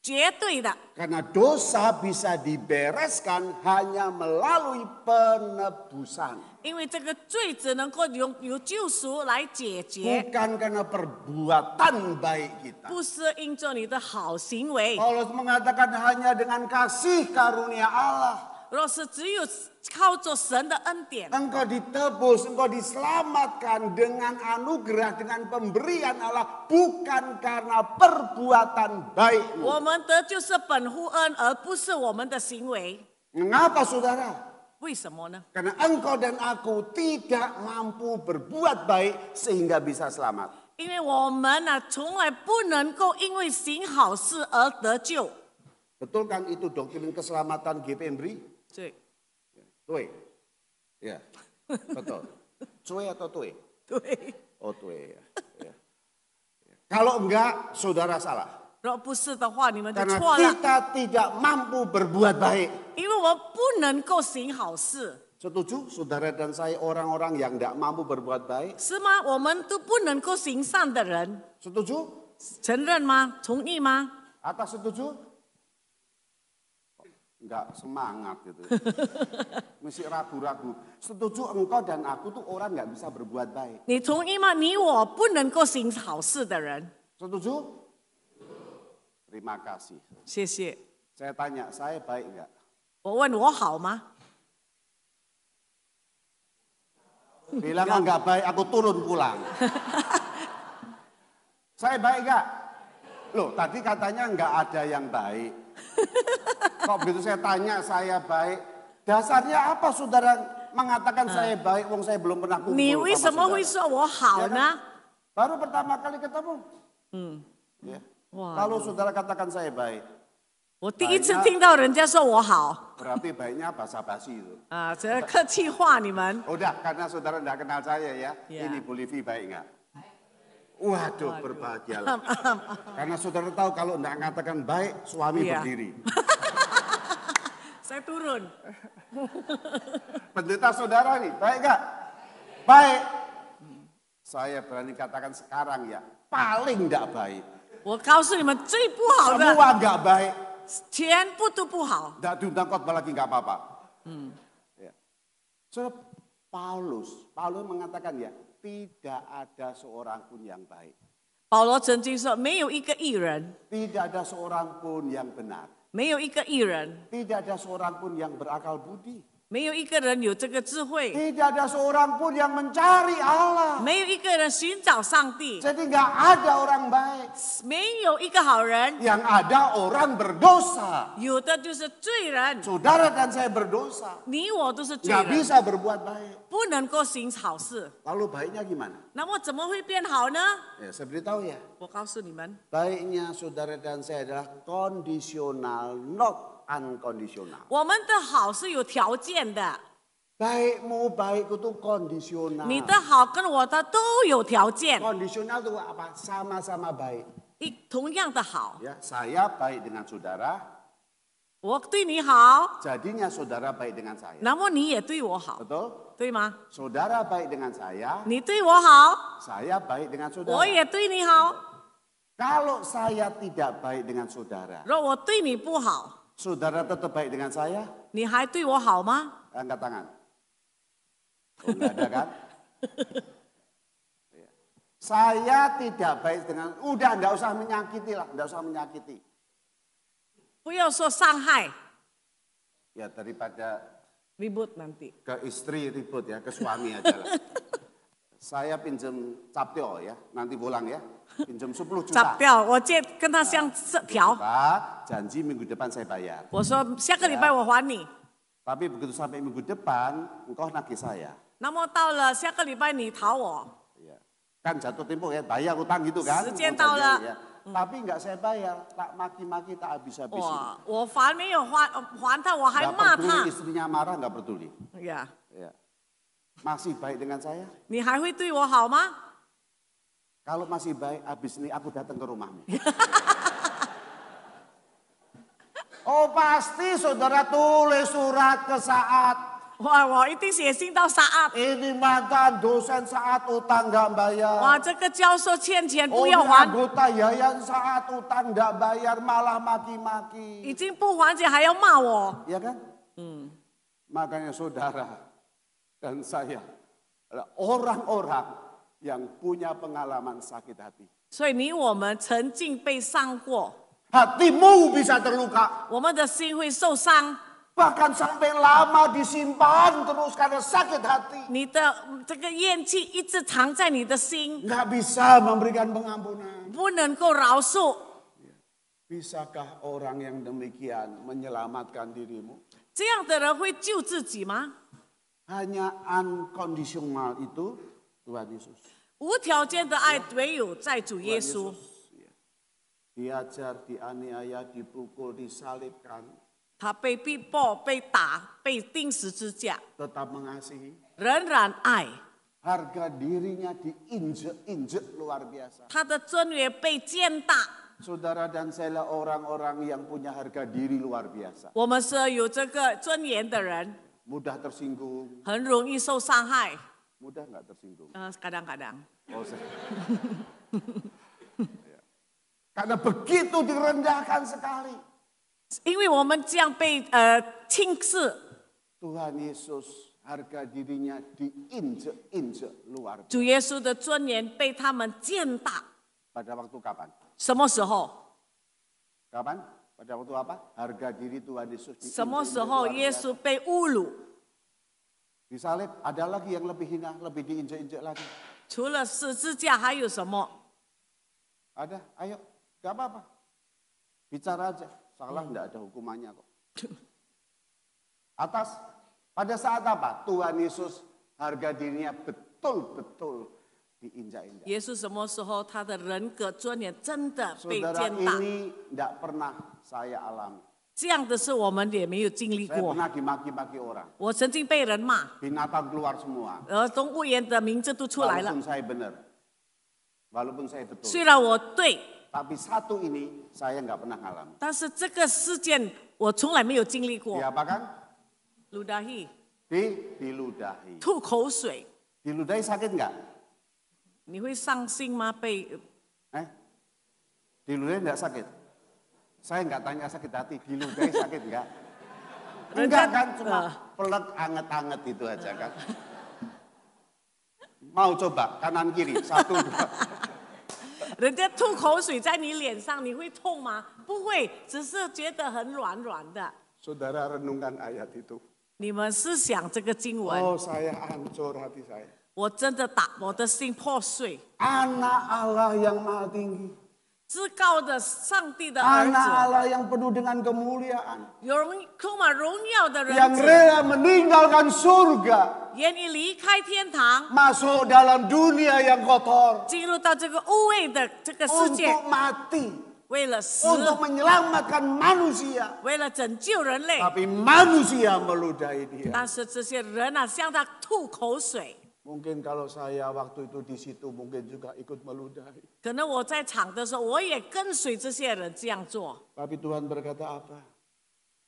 B: 绝对的，
D: Karena dosa bisa dibereskan hanya melalui penebusan.
B: 因为这个罪只能够由救赎来解决，
D: Bukan karena perbuatan baik kita.
B: 不是因着你的好行为。
D: Paulus mengatakan hanya dengan kasih karunia Allah.
B: 若是只有靠着神的恩典，
D: Engkau ditebus, engkau diselamatkan dengan anugerah, dengan pemberian Allah. Bukan karena perbuatan baikmu.
B: 我们得救是本乎恩，而不是我们的行为。
D: Mengapa saudara?
B: 为什么呢？
D: Karena engkau dan aku tidak mampu berbuat baik sehingga bisa selamat.
B: 因为我们呢，从来不能够因为行好事而得救。
D: Betul kan itu doktrin keselamatan GPMBRI?
B: 对
D: Tue. Ya, betul. Cue atau tue?
B: 对，
D: Oh tue ya. Ya. Kalau enggak, saudara salah.
B: 若不是的话，你们就
D: Karena
B: 错了。
D: kita tidak mampu berbuat baik.
B: 因为我不能够行好事，
D: Setuju saudara dan saya orang-orang yang tidak mampu berbuat baik?
B: 是吗？我们都不能够行善的人，
D: Setuju?
B: 承认吗？同意吗？
D: Atas setuju? Enggak semangat gitu. Mesti ragu-ragu. Setuju engkau dan aku tuh orang nggak bisa berbuat baik.
B: 你同意吗？你我不能够行好事的人，
D: Setuju? Terima kasih.
B: 谢谢。
D: Saya tanya, saya baik nggak?
B: 我问我好吗？
D: Bilang nggak baik, aku turun pulang. Saya baik nggak? Loh, tadi katanya nggak ada yang baik. Kok begitu saya tanya saya baik? Dasarnya apa saudara mengatakan saya baik, wong saya belum pernah kumpul
B: 你为什
D: sama
B: 么会
D: saudara?
B: 说我好
D: Ya
B: 呢
D: kan?？Baru pertama kali ketemu. Ya.
B: Wah.
D: Lalu saudara katakan saya baik,
B: 我第一次听到人家说我好
D: berarti baiknya basa-basi itu.
B: 啊，这客气话你们。
D: Udah, karena saudara tidak kenal saya ya,
B: Ya.
D: ini Bu Livi baik nggak? Waduh, berbahagialah. Karena saudara tahu kalau tidak mengatakan baik, suami
B: Iya.
D: berdiri.
B: Saya turun.
D: Pendeta saudara nih, baik nggak? Baik. Saya berani katakan sekarang ya, paling tidak baik.
B: 我告诉你们，最不好的
D: Semua nggak baik.
B: 全部都不好。
D: Tidak diundang khotbah lagi nggak apa-apa. Ya. Saudara, Paulus mengatakan ya, tidak ada seorang pun yang baik.
B: 保罗曾经说，没有一个义人，
D: Tidak ada seorang pun yang benar.
B: 没有一个义人，
D: Tidak ada seorang pun yang berakal budi.
B: 没有一个人有这个智慧，
D: Tidak ada seorang pun yang mencari Allah.
B: 没有一个人寻找上帝，
D: Jadi nggak ada orang baik.
B: 没有一个好人，
D: Yang ada orang berdosa.
B: 有的就是罪人。
D: Saudara dan saya berdosa.
B: 你我都是罪
D: Nggak
B: 人，
D: bisa berbuat baik.
B: 不能够行好事。
D: Lalu baiknya gimana?
B: 那么怎么会变好呢？
D: Ya, saya beritahu ya.
B: 我告诉你们，
D: Baiknya saudara dan saya adalah kondisional, not unconditional.
B: 我们的好是有条件的，
D: Baikmu, baikku itu kondisional.
B: 你的好跟我的都有条件，
D: Kondisional itu apa? Sama-sama baik.
B: 同样的好。
D: Ya, saya baik dengan saudara,
B: 我对你好，
D: jadinya saudara baik dengan saya.
B: 那么你也对我好，
D: Betul?
B: 对吗？
D: Saudara baik dengan saya,
B: 你对我好，
D: saya baik dengan
B: 我
D: saudara.
B: 也对你好。
D: Kalau saya tidak baik dengan saudara,
B: 若我对你不好，
D: saudara tetap baik dengan saya?
B: 你还对我好吗？
D: Angkat tangan. Oh, enggak ada kan? Ya. Saya tidak baik dengan, udah enggak usah menyakiti lah, enggak usah menyakiti.
B: 不要说伤害
D: Ya daripada
B: ，ribut nanti。
D: ke istri ribut ya, ke suami aja lah. Saya pinjam captio ya, nanti pulang ya. Pinjam 10 juta.
B: 找掉，我借跟他相条，
D: Pak, janji minggu depan saya bayar.
B: 我说下个礼拜我还你。
D: Tapi begitu sampai minggu depan, engkau nagih saya.
B: 那么到了下个礼拜你讨我，
D: Ya. Kan jatuh tempo ya, bayar utang gitu kan.
B: 时间到了。
D: Ya. Tapi enggak saya bayar, tak maki-maki, tak habis-habisin.
B: 我还没有还他，我还
D: Enggak
B: 骂
D: peduli
B: 他。
D: istrinya marah, enggak peduli.
B: 呀，
D: Ya. Masih baik dengan saya?
B: 你还会对我好吗？
D: Kalau masih baik, habis ini aku datang ke rumahmu. Oh pasti saudara tulis surat ke Saat.
B: 我一定写信到Saat。
D: Ini mantan dosen Saat utang enggak bayar.
B: 哇，这个教授欠钱
D: Oh
B: 不要
D: ini
B: 还，
D: anggota yayasan Saat utang enggak bayar malah
B: 已
D: maki-maki.
B: 经不还钱还要骂我。
D: Ya kan? Makanya saudara dan saya adalah orang-orang yang punya pengalaman sakit hati.
B: 所以你我们曾经被伤过，
D: Hatimu bisa terluka.
B: 我们的心会受伤，
D: Bahkan sampai lama disimpan terus karena sakit hati.
B: 你的这个怨气一直藏在你的心，
D: Nggak bisa memberikan pengampunan.
B: 不能够饶恕。
D: Bisakah orang yang demikian menyelamatkan dirimu?
B: 这样的人会救自己吗？
D: Hanya unconditional itu Tuhan Yesus.
B: 无条件的爱唯有在主耶稣。
D: Diajar, dianiaya, dipukul, disalibkan.
B: 他被逼迫、被打、被钉十字架，
D: Tetap mengasihi.
B: 仍然爱。
D: Harga dirinya diinjek-injek luar biasa.
B: 他的尊严被践踏。
D: Saudara dan saya orang-orang yang punya harga diri luar biasa.
B: 我们是有这个尊严的人，
D: Mudah tersinggung.
B: 很容易受伤害。
D: Mudah nggak tersinggung?
B: kadang-kadang。
D: Oh, Ya. Karena begitu direndahkan sekali.
B: 因为我们这样被轻视，
D: Tuhan Yesus harga dirinya diinjek-injek luar biasa.
B: 主耶稣的尊严被他们践踏。
D: Pada waktu kapan?
B: 什么时候？
D: Kapan? Pada waktu apa? Harga diri Tuhan Yesus
B: 什么时
D: diinjek-injek
B: 候
D: luar
B: 耶
D: biasa.
B: 稣被侮辱？
D: Disalib, ada lagi yang lebih hina, lebih diinjek-injek lagi.
B: 除了十字架还有什么？
D: Ada, ayo, gak apa-apa. Bicara aja, salah enggak ada hukumannya kok. Atas, pada saat apa? Tuhan Yesus harga dirinya betul-betul diinjak-injak.
B: 耶稣什么时候他的人格尊严真的被
D: Saudara
B: 践踏？
D: ini enggak pernah saya alami.
B: 这样的事我们也没有经历
D: Saya
B: 过。
D: pernah dimaki-maki orang.
B: 我曾经被人骂，
D: Binatang keluar semua.
B: 动物园的名字都出来了。
D: Walaupun saya benar. Walaupun saya betul.
B: 虽然我对，
D: Tapi satu ini saya enggak pernah alami.
B: 但是这个事件我从来没有经历过。
D: Diapakan?
B: ludahi，
D: Diludahi.
B: 吐口水，
D: Diludahi sakit enggak?
B: 你会伤心吗？被
D: Diludahi enggak sakit? Saya enggak tanya sakit hati, diludahi sakit enggak?
B: Rendah-
D: Enggak kan, cuma pelek anget-anget itu aja kan. Mau coba kanan kiri, 1, 2.
B: 人家吐口水在你脸上，你会痛吗？不会，只是觉得很软软的。
D: Saudara renungkan ayat itu.
B: 你们思想这个经文，
D: Oh, saya hancur hati saya.
B: 我真的我的心破碎。
D: Anak Allah yang maha tinggi.
B: 至高的上帝的儿
D: Anak
B: 子，
D: Allah yang penuh dengan kemuliaan.
B: 充满荣耀的人
D: Yang
B: 子，
D: rela meninggalkan surga.
B: 愿意离开天堂，
D: Masuk dalam dunia yang kotor.
B: 进入到这个污秽的这个世界，
D: Untuk mati.
B: 为了死，
D: Untuk menyelamatkan manusia.
B: 为了拯救人类。
D: Tapi manusia meludahi dia.
B: 但是这些人啊，向他吐口水。
D: Mungkin kalau saya waktu itu di situ mungkin juga ikut meludahi.
B: 可能我在场的时候，我也跟随这些人这样做。
D: Tapi Tuhan berkata apa?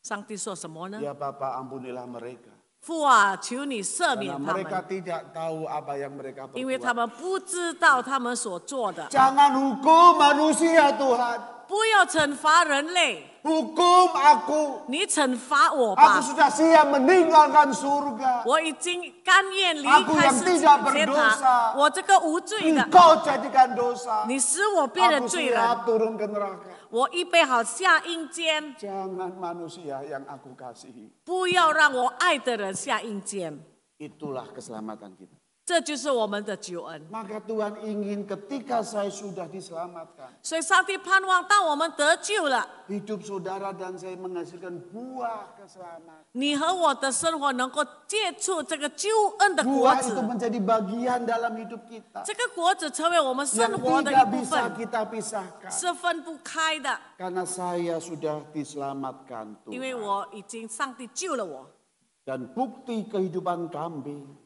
B: 上帝说什么呢？
D: Ya Bapa, ampunilah mereka.
B: 父啊，求你赦
D: Karena
B: 免他
D: mereka
B: 们，
D: tidak tahu apa yang mereka
B: 因为他
D: perbuat.
B: 们不知道他们所做的。
D: Jangan hukum manusia Tuhan.
B: 不要惩罚人类，
D: Hukum aku.
B: 你惩罚我
D: Aku
B: 吧。
D: sudah siap meninggalkan surga.
B: 我已经甘愿离
D: Aku
B: 开
D: yang
B: 世界
D: tidak
B: 天
D: berdosa
B: 堂。我这个无罪的，
D: Engkau jadikan dosa.
B: 你使我变成
D: Aku
B: 罪人。
D: siap turun ke neraka.
B: 我预备好下阴间，
D: Jangan manusia yang aku kasihi.
B: 不要让我爱的人下阴间。
D: Itulah keselamatan kita.
B: 这就是我们的救恩。
D: Maka Tuhan ingin ketika saya sudah diselamatkan.
B: 所以上帝盼望，当我们得救了，
D: Hidup saudara dan saya menghasilkan buah keselamatan.
B: 你和我的生活能够接触这个救恩的果
D: Buah itu
B: 子，
D: menjadi bagian dalam hidup kita.
B: 这个果子成为我们生
D: Yang
B: 活的一
D: tidak
B: 部
D: bisa
B: 分，
D: kita pisahkan.
B: 是分不开的。
D: Karena saya sudah diselamatkan
B: 因为
D: Tuhan.
B: 我已经上帝救了我，
D: Dan bukti kehidupan kambing.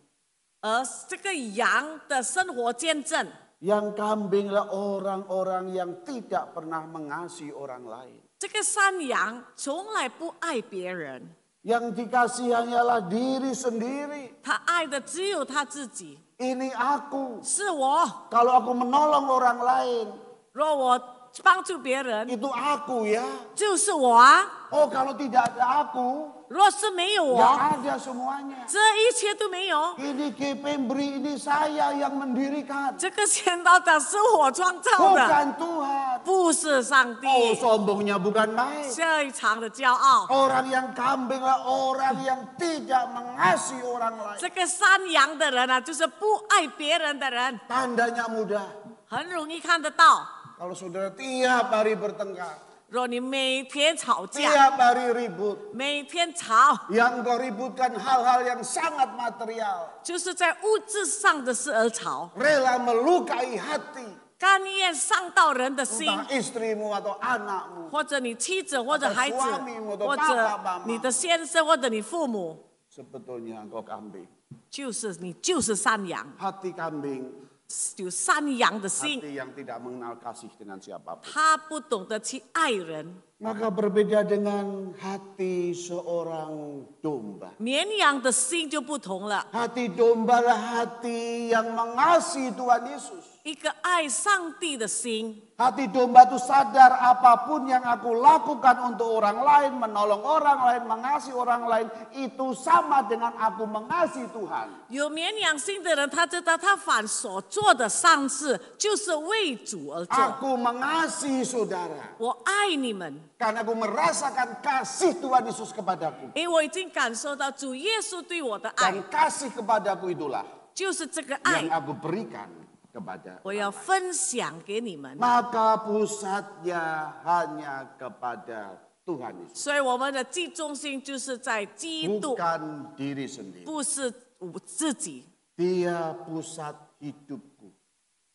B: 而这个羊的生活见证，
D: Yang kambing adalah orang-orang yang tidak pernah mengasihi orang lain.
B: 这个山羊从来不爱别人，
D: Yang dikasih hanyalah diri sendiri.
B: 他爱的只有他自己。
D: Ini aku.
B: 是我，
D: Kalau aku menolong orang lain,
B: 若我帮助别人，
D: itu aku ya.
B: 就是我啊。
D: Oh, kalau tidak ada aku,
B: 若是没有我，
D: nggak ada semuanya.
B: 这一切都没有。
D: Ini Kepembri, ini saya yang mendirikan.
B: 这个先导长是我创造的，
D: Bukan Tuhan.
B: 不是上帝。
D: Oh, sombongnya bukan main.
B: 非常的骄傲。
D: Orang yang kambing adalah orang yang tidak mengasihi orang lain.
B: 这个山羊的人啊，就是不爱别人的人，
D: Tandanya mudah.
B: 很容易看得到。
D: Kalau saudara tiap hari bertengkar,
B: 若你每天吵架，
D: tiap hari ribut,
B: 每天吵，
D: yang kau ributkan hal-hal yang sangat material,
B: 就是在物质上的事而吵，
D: rela melukai hati,
B: 甘愿伤到人的心，
D: entah istrimu atau anakmu,
B: 或者你妻子，或者孩子，或者你的先生，或者你父母，
D: sebetulnya engkau kambing.
B: 你就是山羊，
D: Hati kambing,
B: 有山羊的心，
D: hati yang tidak mengenal kasih dengan siapapun.
B: 他不懂得去爱人。
D: Maka berbeda dengan hati seorang domba.
B: 绵羊的心就不同了，
D: Hati domba adalah hati yang mengasihi Tuhan Yesus.
B: 一个爱上帝的心。
D: Hati domba itu sadar apapun yang aku lakukan untuk orang lain, menolong orang lain, mengasihi orang lain, itu sama dengan aku mengasihi Tuhan.
B: 有绵羊心的人，他知道他凡所做的善事，就是为主而做。
D: Aku mengasihi saudara
B: 我爱你们，
D: karena aku merasakan kasih Tuhan Yesus kepadaku.
B: 因为我已经感受到主耶稣对我的爱，
D: Dan kasih kepadaku itulah
B: 就是这个爱
D: yang，aku berikan kepada.
B: 我要分享给你们。
D: Maka pusatnya hanya kepada Tuhan Yesus.
B: 所以我们的中心就是在基督，
D: Bukan diri sendiri.
B: 不是我自己。
D: Dia pusat hidupku.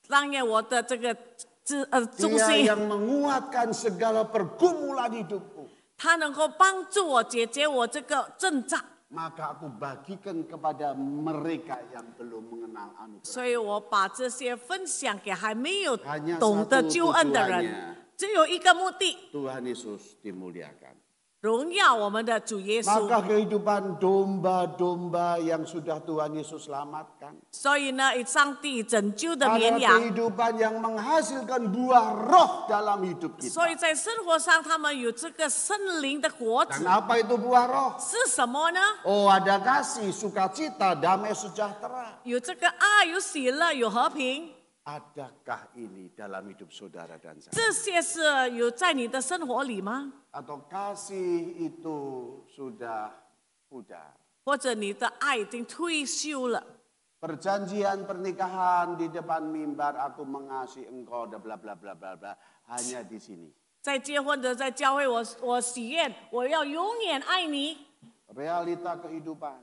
B: 当然，我的这个中
D: Dia
B: 心，
D: yang menguatkan segala pergumulan hidupku.
B: 他能够帮助我解决我这个症状。
D: Maka aku bagikan kepada mereka yang belum mengenal anugerah.
B: 所以我把这些分享给还没有
D: Hanya
B: 懂得
D: satu
B: 救恩的
D: tujuannya.
B: 人，只有一个目的，
D: Tuhan Yesus dimuliakan.
B: 荣耀我们的主耶稣。
D: Maka kehidupan domba-domba yang sudah Tuhan Yesus selamatkan.
B: 所以呢，上帝拯救的
D: Adalah
B: 绵羊，
D: kehidupan yang menghasilkan buah roh dalam hidup
B: 所以
D: kita.
B: 在生活上他们有这个圣灵的果
D: Dan
B: 子，
D: apa itu buah roh?
B: 是什么呢？
D: Oh, ada kasih, sukacita, damai sejahtera.
B: 有这个爱，有喜乐，有和平。
D: Adakah ini dalam hidup saudara dan saya?
B: 这些是有在你的生活里吗？
D: Atau kasih itu sudah pudar?
B: 或者你的爱已经退休了。
D: Perjanjian pernikahan di depan mimbar, aku mengasihi engkau, bla bla bla bla bla, hanya di sini.
B: 在结婚的在教会我许愿我要永远爱你，
D: Realita kehidupan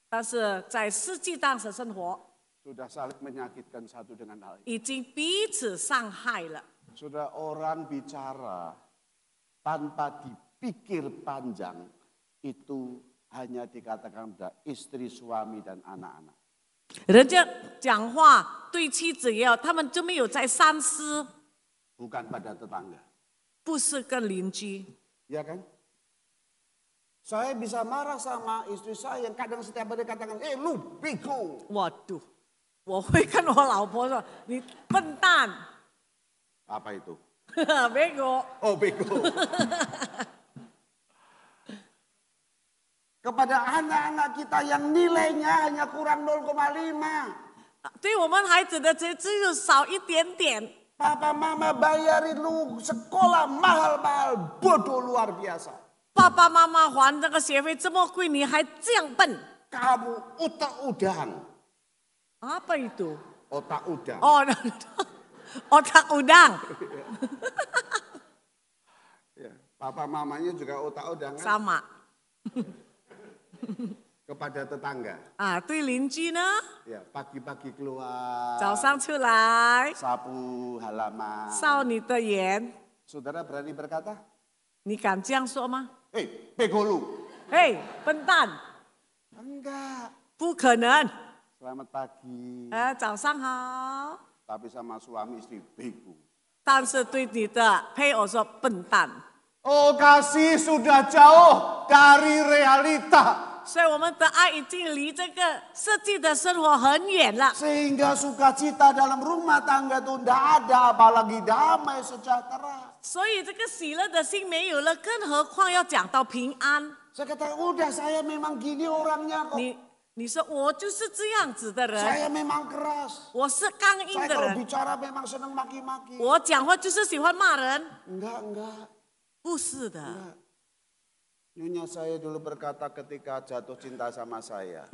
B: 但是在实际当时生活
D: sudah saling menyakitkan satu dengan lain.
B: 已经彼此伤害了。
D: Sudah orang bicara tanpa dipikir panjang, itu hanya dikatakan pada istri, suami, dan anak-anak.
B: 人家讲话对妻子也有，他们就没有在三思，
D: Bukan pada tetangga.
B: 不是跟邻居。
D: Ya kan? Saya bisa marah sama istri saya yang kadang setiap hari katakan, lu bego.
B: waduh，我会跟我老婆说你笨蛋，
D: Apa itu?
B: bego。
D: Oh, bego. Kepada anak-anak kita yang nilainya hanya kurang 0,5.
B: 对我们孩子的只有少一点点。
D: Papa mama bayarin lu sekolah mahal-mahal, bodoh luar biasa.
B: 爸爸妈妈还这个学费这么贵，你还这样笨？
D: Kamu otak udang.
B: Apa itu?
D: Otak udang.
B: Oh, otak udang.
D: Ya, papa mamanya juga otak udang kan?
B: Sama.
D: Kepada tetangga.
B: 对邻居呢？
D: Ya, pagi-pagi keluar.
B: 早上出来
D: Sapu halaman.
B: 扫你的眼，
D: Saudara berani berkata,
B: 你敢这样说吗？
D: bego lu.
B: 嘿，笨蛋，
D: Enggak.
B: 不可能。
D: Selamat pagi.
B: 早上好。
D: Tapi sama suami istri bego.
B: 但是对你的配偶说笨蛋，
D: Oh, kasih sudah jauh dari realita.
B: 所以我们的爱已经离这个实际的生活很远了。
D: Sehingga sukacita dalam rumah tangga itu tidak ada, apalagi damai sejahtera.
B: 所以这个喜乐的心没有了，更何况要讲到平安。
D: Saya kata, udah saya memang gini orangnya kok.
B: 你说我就是这样子的人，
D: Saya memang keras.
B: 我是刚硬
D: Saya
B: 的
D: kalau
B: 人，
D: bicara memang senang maki-maki.
B: 我讲话就是喜欢骂人，
D: Enggak.
B: 不是的。
D: Nyonya saya dulu berkata ketika jatuh cinta sama saya.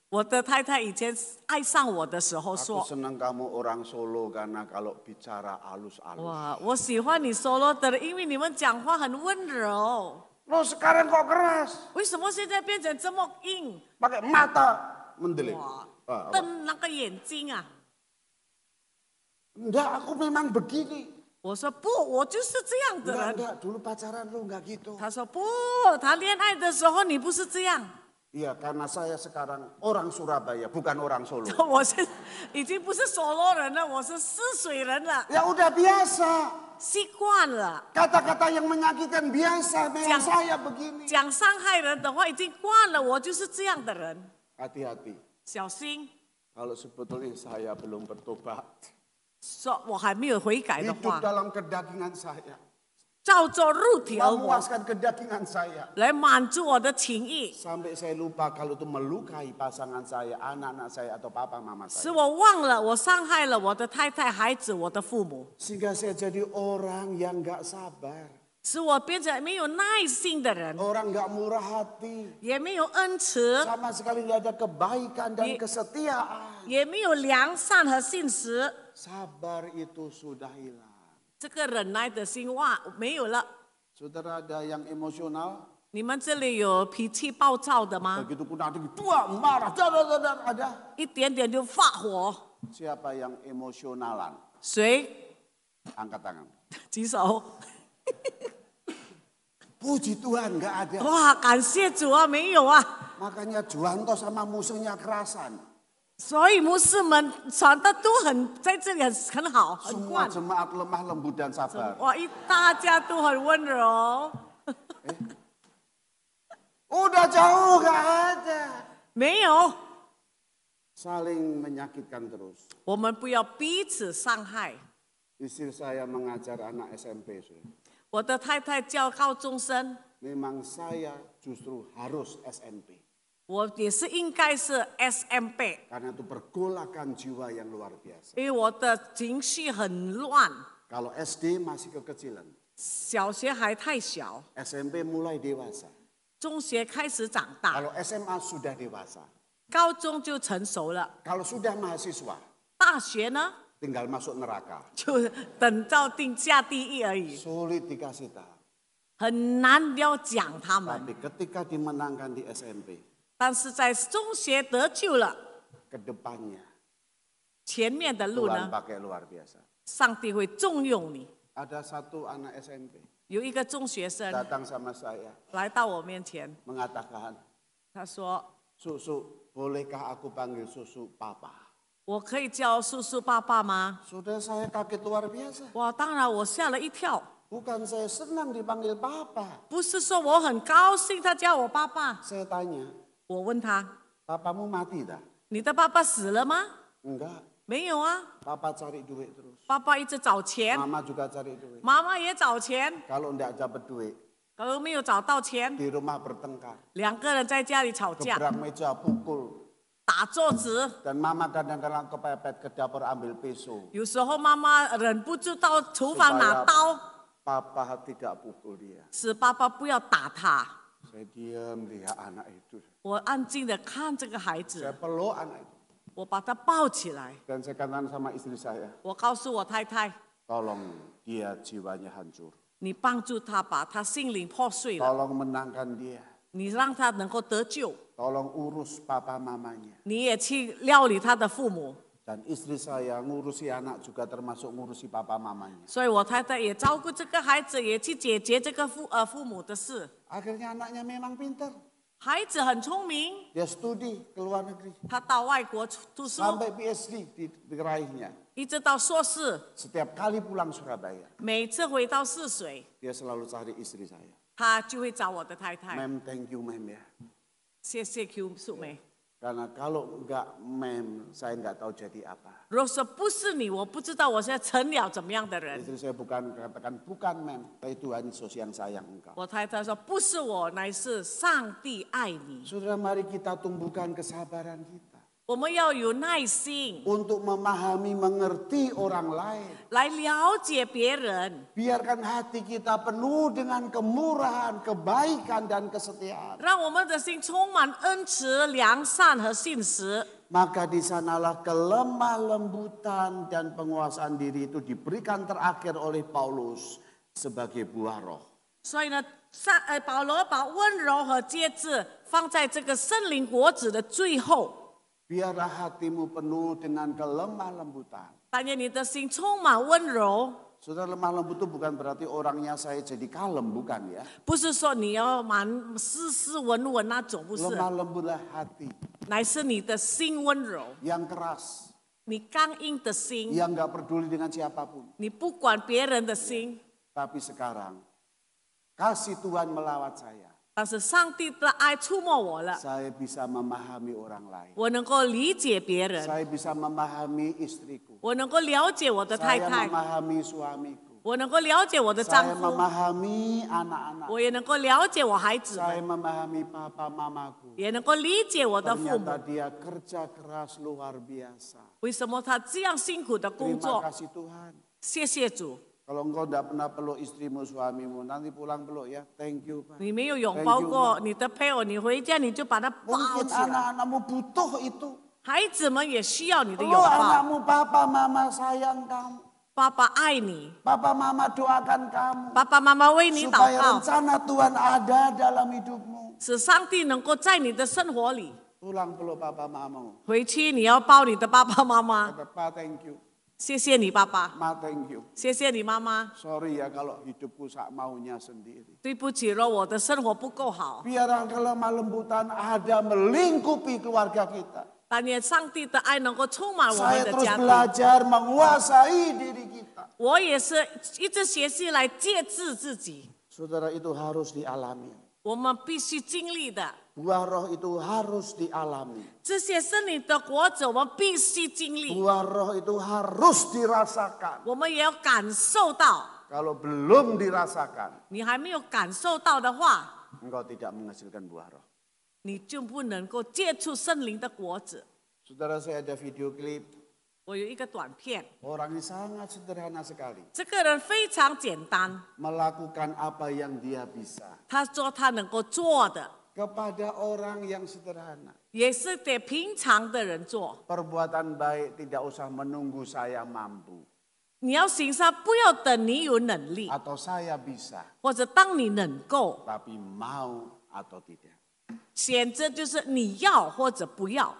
B: 我的太太以前爱上我的时候
D: Aku
B: 说
D: senang kamu orang Solo karena kalau bicara halus-halus.
B: 哇，我喜欢你 solo 的人，因为你们讲话很温柔。
D: Lo sekarang kok keras?
B: 为什么现在变成这么硬？
D: Pakai mata mendelik.
B: 哇
D: Ah,，
B: 瞪那个眼睛啊！
D: Enggak, aku memang begini.
B: 我说不，我就是这样的人。
D: Enggak, dulu pacaran lu enggak gitu.
B: 他说不，谈恋爱的时候你不是这样。
D: Iya, karena saya sekarang orang Surabaya, bukan orang Solo.
B: 我是已经不是所罗人了，我是泗水人了，
D: Ya udah biasa.
B: 习惯了。
D: Kata-kata yang menyakitkan biasa, memang saya begini.
B: 讲伤害人的话已经惯了，我就是这样的人。
D: Hati-hati,
B: 小心，
D: kalau sebetulnya saya belum bertobat.
B: 说我还没有悔改的
D: Hidup
B: 话，
D: dalam kedagingan saya.
B: 照着肉体而活，
D: Memuaskan kedagingan saya.
B: 来满足我的情意，
D: Sampai saya lupa kalau itu melukai pasangan saya, anak-anak saya atau papa mama
B: 使
D: saya.
B: 我忘了我伤害了我的太太、孩子、我的父母，
D: Sehingga saya jadi orang yang gak sabar.
B: 使我变成没有耐心的人，
D: Orang gak murah hati.
B: 也没有恩慈，
D: Sama sekali gak ada kebaikan dan
B: Ye-
D: kesetiaan.
B: 也没有良善和信实。
D: Sabar itu sudah hilang.
B: 这个忍耐的心哇，没有了。
D: Saudara ada yang emosional?
B: 你们这里有脾气暴躁的吗？
D: Begitu pun ada dua marah. Ada.
B: 一点点就发火，
D: Siapa yang emosionalan?
B: 谁
D: Angkat tangan.
B: 举手？
D: Puji Tuhan gak ada.
B: 哇，感谢主啊，没有啊。
D: Makanya Juanto sama musuhnya kerasan.
B: 所以牧师们传的都很在这里很好，很
D: Semua
B: 惯。
D: jemaat lemah lembut dan sabar.
B: 哇，大家都很温柔。
D: Udah jauh gak ada.
B: 没有，
D: Saling menyakitkan terus.
B: 我们不要彼此伤害。
D: Istri saya mengajar anak SMP.
B: 我的太太教高中生，
D: Memang saya justru harus SMP.
B: 我也是应该是 SMP，
D: Karena itu pergolakan jiwa yang luar biasa.
B: 因为我的情绪很乱，
D: Kalau SD masih kekecilan.
B: 小学还太小，
D: SMP mulai dewasa.
B: 中学开始长大，
D: Kalau SMA sudah dewasa.
B: 高中就成熟了，
D: Kalau sudah mahasiswa,
B: 大学呢
D: tinggal masuk neraka.
B: 就等到定下地狱而已，
D: Sulit dikasih tahu.
B: 很难要讲他们。
D: Tapi ketika dimenangkan di SMP,
B: 但是在中学得救了，
D: ke depannya
B: 前面的路
D: Tuhan
B: 呢，
D: pakai luar biasa.
B: 上帝会重用你。
D: Ada satu anak SMP
B: 有一个中学生
D: datang sama saya
B: 来到我面前，
D: mengatakan,
B: 他说
D: Susu, bolehkah aku panggil Susu Papa?
B: 我可以叫叔叔爸爸吗？
D: Sudah saya kaget luar biasa.
B: 哇，当然我吓了一跳，
D: Bukan saya senang dipanggil Papa.
B: 不是说我很高兴他叫我爸爸，
D: Saya tanya,
B: 我问他，
D: papamu mati dah?
B: 你的爸爸死了吗？
D: Enggak,
B: 没有啊，
D: Papa cari duit terus.
B: 爸爸一直找钱，
D: Mama juga cari duit.
B: 妈妈也找钱，
D: Kalau enggak dapat duit,
B: 可没有找到钱，
D: di rumah bertengkar.
B: 两个人在家里吵架，
D: Gebrak meja, pukul.
B: 打桌子。
D: Dan mama kadang-kadang kepepet ke dapur ambil pisau.
B: 有时候妈妈忍不住到厨房拿刀，
D: Papa tidak pukul dia.
B: 使爸爸不要打他。
D: Saya diam lihat anak itu.
B: 我安静的看这个孩
D: Saya
B: 子，
D: peluk anak itu.
B: 我把他抱起来，
D: Dan saya katakan sama istri saya,
B: 我告诉我太太，
D: tolong dia jiwanya hancur.
B: 你帮助他吧，他心灵破碎了，
D: Tolong menangkan dia.
B: 你让他能够得救，
D: Tolong urus papa mamanya.
B: 你也去料理他的父母。
D: Dan istri saya ngurusi anak juga termasuk ngurusi papa mamanya.
B: 所以我太太也照顾这个孩子，也去解决这个父母的事。
D: Akhirnya anaknya memang pintar.
B: 孩子很聪明，
D: Dia studi ke luar negeri.
B: 他到外国读书，
D: Sampai PhD diraihnya.
B: 一直到硕士，
D: Setiap kali pulang Surabaya,
B: 每次回到泗水，
D: dia selalu cari istri saya.
B: 他就会找我的太太。
D: Mem, thank you mem ya.
B: 谢谢 Q 素梅。
D: Karena kalau enggak mem, saya enggak tahu jadi apa.
B: 如果说不是你，我不知道我现在成了怎么样的人。
D: Istri saya katakan bukan mem, tapi Tuhan Yesus yang sayang engkau.
B: 我太太说不是我，乃是上帝爱你。
D: Saudara, mari kita tumbuhkan kesabaran kita
B: 我们要有耐心
D: untuk memahami, mengerti orang lain.
B: 来了解别人，
D: Biarkan hati kita penuh dengan kemurahan, kebaikan, dan kesetiaan.
B: 让我们的心充满恩慈、良善和信实。
D: Maka di sanalah kelemah lembutan dan penguasaan diri itu diberikan terakhir oleh Paulus sebagai buah roh.
B: 所以呢，保罗把温柔和节制放在这个圣灵果子的最后。
D: Biarlah hatimu penuh dengan kelemah lembutan.
B: 但愿你的心充满温柔，
D: Saudara, lemah lembut itu bukan berarti orangnya saya jadi kalem, bukan ya.
B: 不是说你要蛮斯斯文文那种，不是，
D: Lemah lembutlah hati
B: 乃是你的心温柔，
D: yang keras,
B: 你刚硬的心，
D: yang gak peduli dengan siapapun.
B: 你不管别人的心。
D: Tapi sekarang kasih Tuhan melawat saya.
B: 但是上帝的爱触摸我了，
D: Saya bisa memahami orang lain.
B: 我能够理解别人，
D: Saya bisa memahami istriku.
B: 我能够了解我的太
D: Saya
B: 太，
D: memahami suamiku.
B: 我能够了解我的丈
D: Saya
B: 夫，
D: memahami anak-anak.
B: 我也能够了解我孩子
D: Saya
B: 们，
D: memahami papa mamaku.
B: 也能够理解我的父
D: Ternyata
B: 母。
D: dia kerja keras luar biasa.
B: 为什么他这样辛苦的工
D: Terima
B: 作？
D: kasih Tuhan.
B: 谢谢主，
D: Kalau engkau tidak pernah peluk istrimu, suamimu, nanti pulang peluk ya. Thank you Pak.
B: 你没有拥抱过你的配偶，你回家你就把他抱
D: Mungkin
B: 起来。
D: anak-anakmu butuh itu.
B: 孩子们也需要你的拥
D: Peluk
B: 抱。
D: anakmu, papa mama sayang kamu.
B: 爸爸爱你，
D: Papa mama doakan kamu.
B: 爸爸妈妈为你祷
D: Supaya
B: 告，
D: rencana Tuhan ada dalam hidupmu.
B: 使上帝能够在你的生活里。
D: Pulang peluk papa mamamu.
B: 回去你要抱你的爸爸妈妈，
D: Kata, Pa, thank you.
B: 谢谢你爸爸，
D: Ma, thank you.
B: 谢谢你妈妈。
D: Sorry ya kalau hidupku sak maunya sendiri.
B: 对不起，若我的生活不够好，
D: Biar kelemah lembutan ada melingkupi keluarga kita.
B: 但愿上帝的爱能够充满我们
D: Saya
B: 的
D: terus
B: 家庭。
D: belajar menguasai diri kita.
B: 我也是一直学习来节制自己，
D: Saudara, itu harus dialami.
B: 我们必须经历的
D: Buah roh itu harus dialami.
B: 这些圣灵的果子，我们必须经历，
D: Buah roh itu harus dirasakan.
B: 我们也要感受到。
D: Kalau belum dirasakan,
B: 你还没有感受到的话，
D: engkau tidak menghasilkan buah roh.
B: 你就不能够接触圣灵的果子。
D: Saudara, saya ada video klip.
B: 我有一个短片，
D: Orang ini sangat sederhana sekali.
B: 这个人非常简单，
D: Melakukan apa yang dia bisa.
B: 他做他能够做的，
D: Kepada orang yang sederhana.
B: 也是给平常的人做。
D: Perbuatan baik tidak usah menunggu saya mampu.
B: 你要行善，不要等你有能力，
D: Atau saya bisa.
B: 或者当你能够，
D: Tapi mau atau tidak.
B: 选择就是你要或者不要。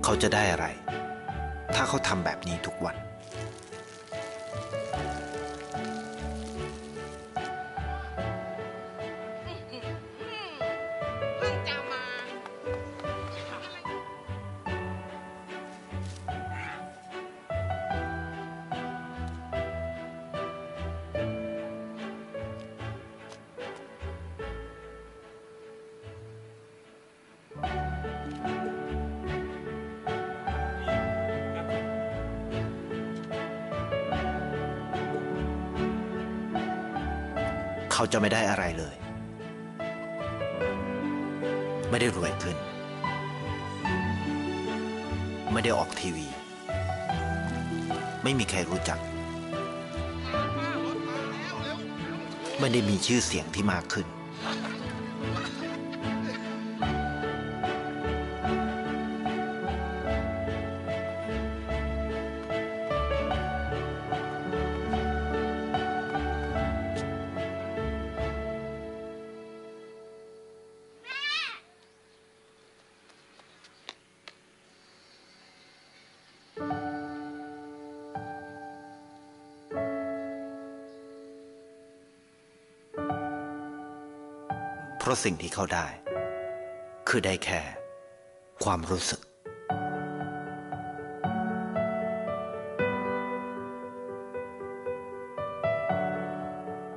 E: เขาจะได้อะไร ถ้าเขาทำแบบนี้ทุกวัน เขาจะไม่ได้อะไรเลย ไม่ได้รวยขึ้น ไม่ได้ออกทีวี ไม่มีใครรู้จัก ไม่ได้มีชื่อเสียงที่มากขึ้น เพราะสิ่งที่เขาได้ คือได้แค่ความรู้สึก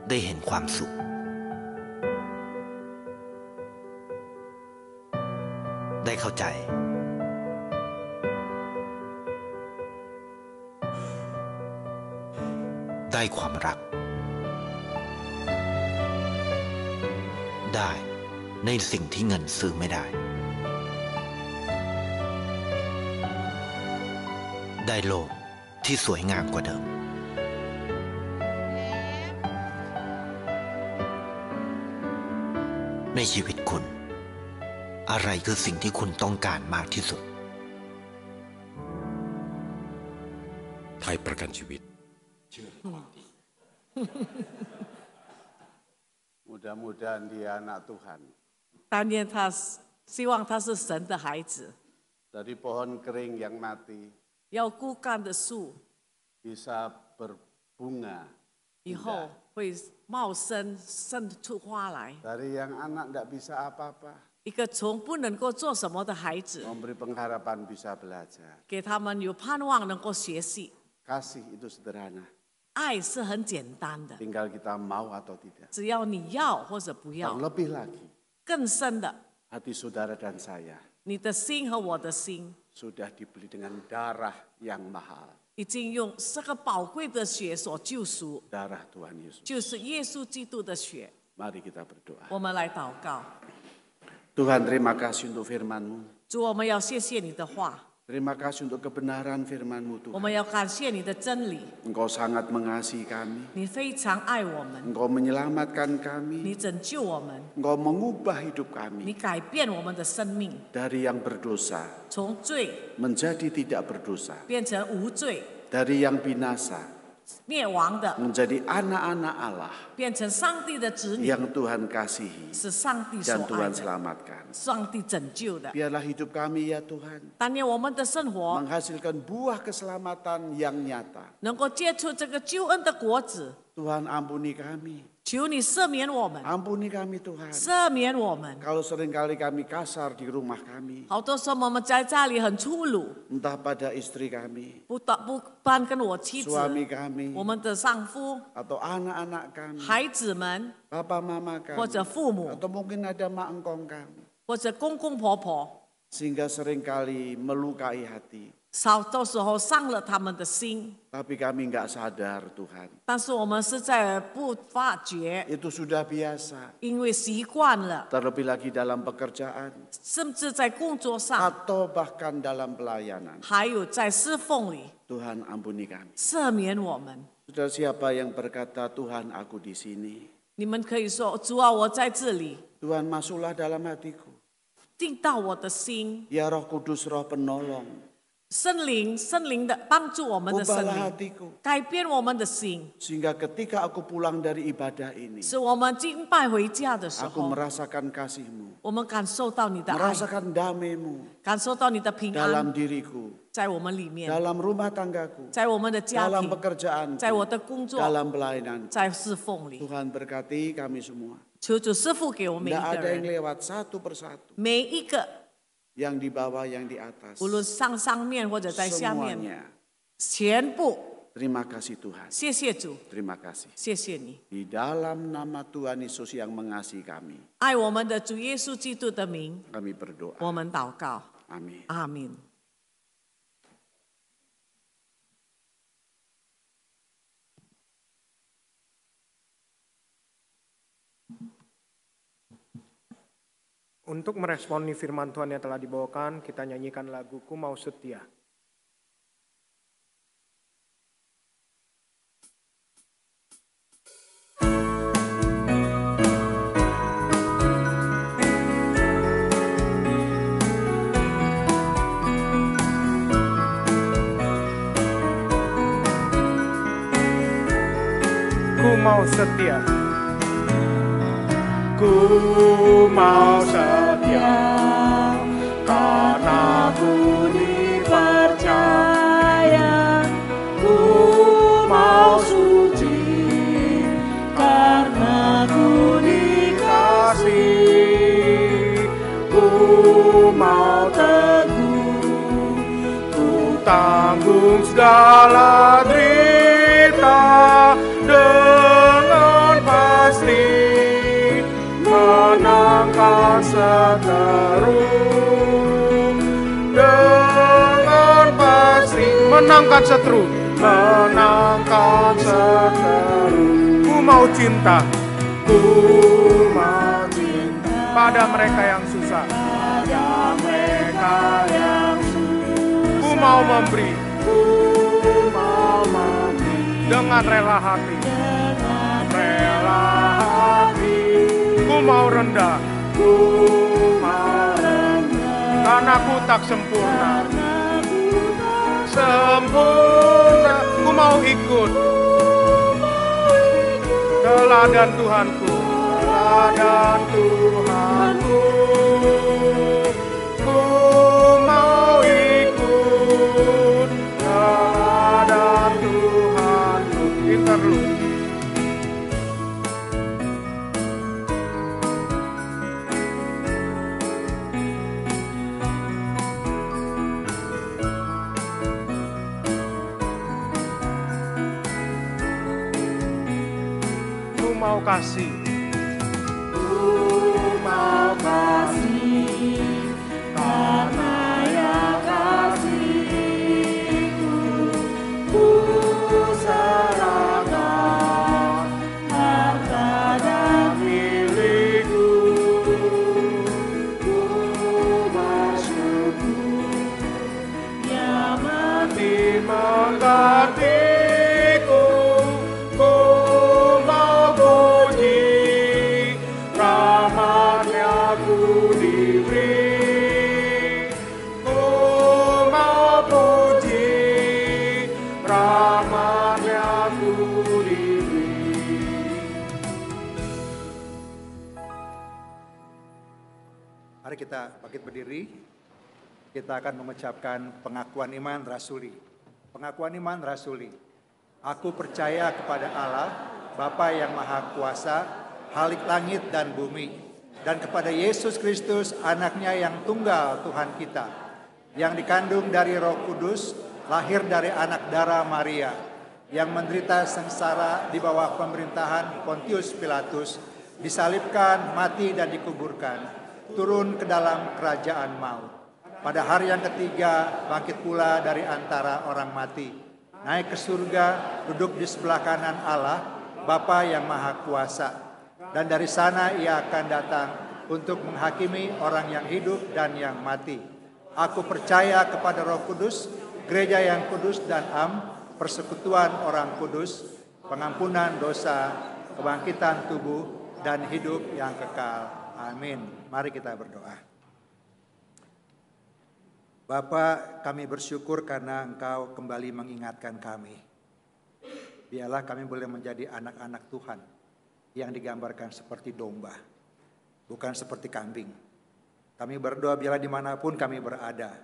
E: ได้เห็นความสุข ได้เข้าใจ ได้ความรัก ได้ในสิ่งที่เงินซื้อไม่ได้ ได้โลกที่สวยงามกว่าเดิม ในชีวิตคุณ อะไรคือสิ่งที่คุณต้องการมากที่สุด
F: ไทยประกันชีวิตเชื่อในความดี
D: Mudah-mudahan dia anak Tuhan.
B: 但愿他希望他是神的孩子，
D: Dari pohon kering yang mati
B: 要枯干的树
D: bisa berbunga.
B: 以后会茂生，生出花来。
D: Dari yang anak tidak bisa apa-apa.
B: 一个从不能够做什么的孩子，
D: Memberi pengharapan bisa belajar.
B: 给他们有盼望能够学习。
D: Kasih itu sederhana.
B: 爱是很简单的，
D: Tinggal kita mau atau tidak.
B: 只要你要或者不要。
D: Terlebih lagi,
B: 更深的，
D: hati saudara dan saya
B: 你的心和我的心
D: sudah dibeli dengan darah yang mahal.
B: 已经用这个宝贵的血所救赎，
D: Darah Tuhan Yesus.
B: 就是耶稣基督的血。
D: Mari kita berdoa.
B: 我们来祷告，
D: Tuhan, terima kasih untuk firman-Mu.
B: 主，我们要谢谢你的话，
D: Terima kasih untuk kebenaran firman-Mu
B: 我
D: Tuhan.
B: 们要感谢你的真理。
D: Engkau sangat mengasihi kami.
B: 你非常爱我们，
D: Engkau menyelamatkan kami.
B: 你拯救我们，
D: Engkau mengubah hidup
B: 你
D: kami
B: 改变我们的生命，
D: dari yang berdosa
B: 从罪
D: menjadi tidak berdosa,
B: 变成无罪，
D: dari yang binasa
B: 灭亡的，
D: menjadi anak-anak Allah
B: 变成上帝的子女，
D: yang Tuhan kasihi
B: 是上帝所
D: dan
B: 爱
D: Tuhan
B: 的，
D: selamatkan.
B: 上帝拯救的。
D: Biarlah hidup kami ya Tuhan
B: 但愿我们的生活
D: menghasilkan buah keselamatan yang nyata.
B: 能够结出这个救恩的果子。
D: Tuhan ampuni kami,
B: 求你赦免我们，
D: ampuni kami Tuhan.
B: 赦免我们。
D: Kalau seringkali kami kasar di rumah kami,
B: 好多时候我们在家里很粗鲁，
D: entah pada istri kami,
B: 不单跟我妻子、
D: suami kami,
B: 我们的丈夫、
D: atau anak-anak kami,
B: 孩子们，
D: papa mama
B: 或
D: kami,
B: 者父母，
D: atau mungkin ada mak engkong kami,
B: 或者公公婆婆，
D: sehingga seringkali melukai hati.
B: 少多时候伤了他们的心。
D: Tapi kami nggak sadar Tuhan,
B: 但是我们实在不发觉，
D: itu sudah biasa.
B: 因为习惯了，
D: Terlebih lagi dalam pekerjaan
B: 甚至在工作上，
D: atau bahkan dalam pelayanan.
B: 还有在侍奉里，
D: Tuhan ampuni kami.
B: 赦免我们。
D: Saudara siapa yang berkata Tuhan aku di sini,
B: 你们可以说：“主啊，我在这里，
D: Tuhan masuklah dalam hatiku.
B: 进到我的心，
D: Ya Roh Kudus Roh penolong,
B: 圣灵的帮助我们的生
D: ubahlah
B: 命，
D: hatiku.
B: 改变我们的心，
D: Sehingga ketika aku pulang dari ibadah ini,
B: 使我们敬拜回家的时
D: aku
B: 候，
D: merasakan kasih-Mu,
B: 我们感受到你的爱，
D: merasakan damai-Mu
B: 感受到你的平
D: dalam
B: 安
D: diriku,
B: 在我们里面，
D: dalam rumah tanggaku,
B: 在我们的家
D: dalam
B: 庭，
D: pekerjaan,
B: 在我的工作，
D: dalam pelayanan.
B: 在侍奉里。
D: Tuhan berkati kami semua.
B: 求主师傅给我们每
D: Tidak
B: 一个
D: ada yang
B: 人，
D: lewat satu persatu,
B: 每一个，
D: yang di bawah, yang di atas.
B: 无论上面或者在下面，
D: Semuanya.
B: 全部
D: Terima kasih Tuhan.
B: 谢谢主，
D: Terima kasih.
B: 谢谢你，
D: Di dalam nama Tuhan Yesus yang mengasihi kami,
B: 爱我们的主耶稣基督的名，
D: kami berdoa.
B: 我们祷告，
D: Amin.
B: 阿门。
A: Untuk meresponi firman Tuhan yang telah dibawakan, kita nyanyikan lagu Ku Mau Setia. Ku mau setia. Ku mau setia karena ku dipercaya. Ku mau suci karena ku dikasihi. Ku mau teguh, ku tanggung segala derita dengan pasti. Menangkan seteru dengan pasti, menangkan seteru, menangkan seteru. Ku mau cinta, ku mau cinta pada mereka yang susah, pada mereka yang susah. Ku mau memberi, ku mau memberi dengan rela hati, dengan rela hati. Ku mau rendah, ku mau rendah, karena ku tak sempurna, sempurna. Ku mau ikut teladan Tuhanku, teladan Tuhanku. Ku mau ikut teladan Tuhanku. Interlude. Mau kasih, ku mau kasih, karena ya kasihku, ku serahkan harta dan milikku. Ku bersyukur, ya mati menggantiku. Ku rahmatnya ku diberi, ku mau puji, rahmatnya ku
G: kita bangkit berdiri. Kita akan mengucapkan pengakuan iman rasuli. Pengakuan iman rasuli. Aku percaya kepada Allah, Bapa yang Maha Kuasa, Khalik langit dan bumi, dan kepada Yesus Kristus, anaknya yang tunggal Tuhan kita, yang dikandung dari Roh Kudus, lahir dari anak darah Maria, yang menderita sengsara di bawah pemerintahan Pontius Pilatus, disalibkan, mati dan dikuburkan, turun ke dalam kerajaan maut. Pada hari yang ketiga bangkit pula dari antara orang mati, naik ke surga, duduk di sebelah kanan Allah, Bapa yang Maha Kuasa. Dan dari sana ia akan datang untuk menghakimi orang yang hidup dan yang mati. Aku percaya kepada Roh Kudus, gereja yang kudus dan persekutuan orang kudus, pengampunan dosa, kebangkitan tubuh, dan hidup yang kekal. Amin. Mari kita berdoa. Bapa, kami bersyukur karena Engkau kembali mengingatkan kami. Biarlah kami boleh menjadi anak-anak Tuhan yang digambarkan seperti domba, bukan seperti kambing. Kami berdoa biarlah dimanapun kami berada,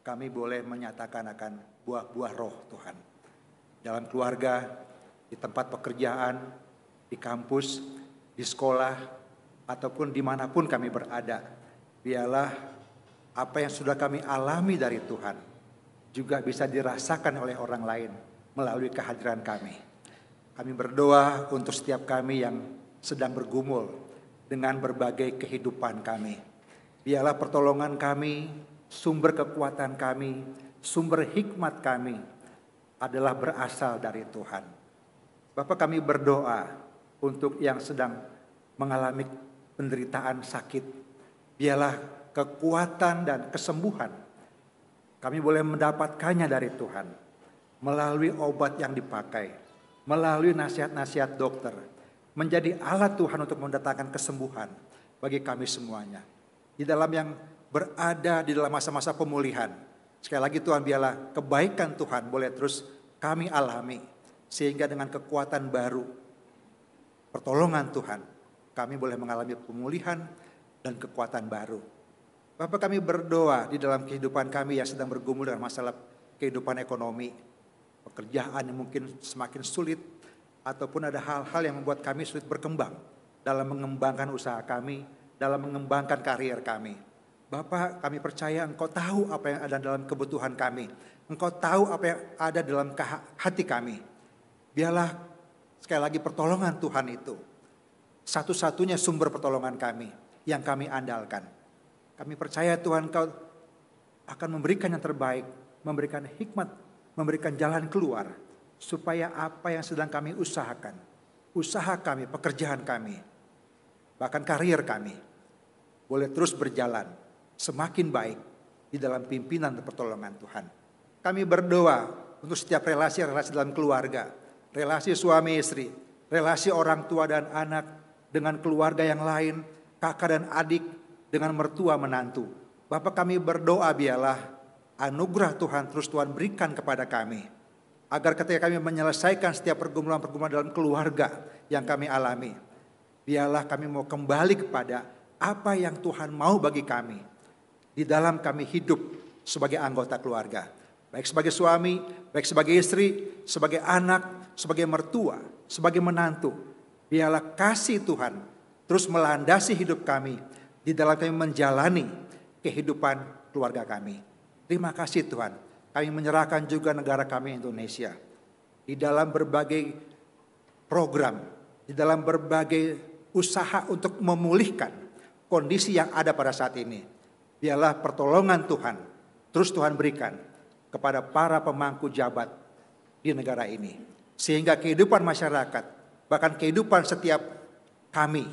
G: kami boleh menyatakan akan buah-buah roh Tuhan. Dalam keluarga, di tempat pekerjaan, di kampus, di sekolah, ataupun dimanapun kami berada. Biarlah apa yang sudah kami alami dari Tuhan juga bisa dirasakan oleh orang lain melalui kehadiran kami. Kami berdoa untuk setiap kami yang sedang bergumul dengan berbagai kehidupan kami. Biarlah pertolongan kami, sumber kekuatan kami, sumber hikmat kami adalah berasal dari Tuhan. Bapak, kami berdoa untuk yang sedang mengalami penderitaan sakit. Biarlah kekuatan dan kesembuhan kami boleh mendapatkannya dari Tuhan melalui obat yang dipakai, melalui nasihat-nasihat dokter, menjadi alat Tuhan untuk mendatangkan kesembuhan bagi kami semuanya. Di dalam yang berada di dalam masa-masa pemulihan, sekali lagi Tuhan, biarlah kebaikan Tuhan boleh terus kami alami, sehingga dengan kekuatan baru, pertolongan Tuhan, kami boleh mengalami pemulihan dan kekuatan baru. Bapak, kami berdoa di dalam kehidupan kami yang sedang bergumul dengan masalah kehidupan ekonomi, pekerjaan yang mungkin semakin sulit, ataupun ada hal-hal yang membuat kami sulit berkembang dalam mengembangkan usaha kami, dalam mengembangkan karier kami. Bapak, kami percaya Engkau tahu apa yang ada dalam kebutuhan kami. Engkau tahu apa yang ada dalam hati kami. Biarlah sekali lagi pertolongan Tuhan itu satu-satunya sumber pertolongan kami yang kami andalkan. Kami percaya Tuhan Engkau akan memberikan yang terbaik, memberikan hikmat, memberikan jalan keluar, supaya apa yang sedang kami usahakan, usaha kami, pekerjaan kami, bahkan karier kami, boleh terus berjalan semakin baik di dalam pimpinan dan pertolongan Tuhan. Kami berdoa untuk setiap relasi-relasi dalam keluarga, relasi suami istri, relasi orang tua dan anak dengan keluarga yang lain, kakak dan adik, dengan mertua menantu. Bapak, kami berdoa biarlah anugerah Tuhan terus Tuhan berikan kepada kami. Agar ketika kami menyelesaikan setiap pergumulan-pergumulan dalam keluarga yang kami alami, biarlah kami mau kembali kepada apa yang Tuhan mau bagi kami. Di dalam kami hidup sebagai anggota keluarga. Baik sebagai suami, baik sebagai istri, sebagai anak, sebagai mertua, sebagai menantu. Biarlah kasih Tuhan terus melandasi hidup kami di dalam kami menjalani kehidupan keluarga kami. Terima kasih Tuhan. Kami menyerahkan juga negara kami Indonesia. Di dalam berbagai program, di dalam berbagai usaha untuk memulihkan kondisi yang ada pada saat ini. Biarlah pertolongan Tuhan terus Tuhan berikan kepada para pemangku jabat di negara ini. Sehingga kehidupan masyarakat, bahkan kehidupan setiap kami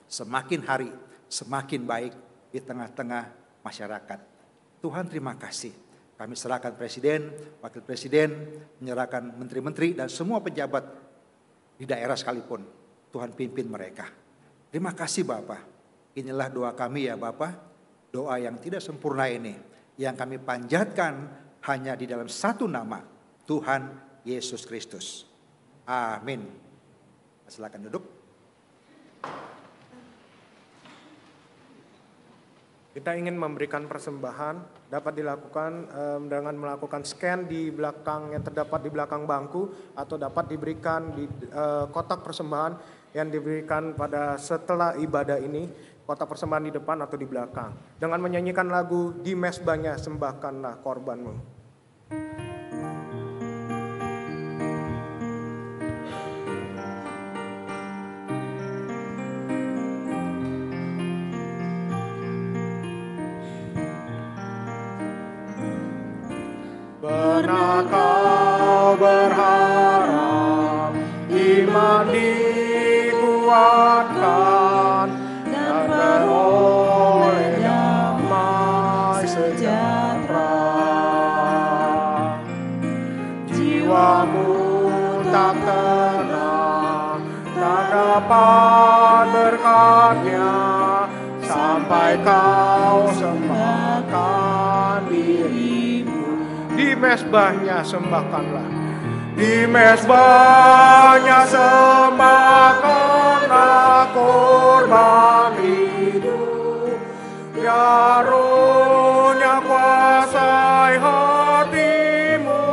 G: semakin hari semakin baik di tengah-tengah masyarakat. Tuhan, terima kasih. Kami serahkan presiden, wakil presiden, menyerahkan menteri-menteri dan semua pejabat di daerah sekalipun. Tuhan pimpin mereka. Terima kasih Bapak. Inilah doa kami ya Bapak. Doa yang tidak sempurna ini, yang kami panjatkan hanya di dalam satu nama, Tuhan Yesus Kristus. Amin. Silakan duduk.
A: Kita ingin memberikan persembahan, dapat dilakukan dengan melakukan scan di belakang yang terdapat di belakang bangku, atau dapat diberikan di kotak persembahan yang diberikan pada setelah ibadah ini, kotak persembahan di depan atau di belakang. Dengan menyanyikan lagu Di Mezbahnya Sembahkanlah Korbanmu. Pernah kau berharap iman dikuatkan dan beroleh damai sejahtera? Jiwamu tak tenang, tak dapat berkatnya sampai kau sembahkan dirimu. Di mezbahnya sembahkanlah, di mezbahnya sembahkanlah korban hidup, ya Rohnya kuasai hatimu.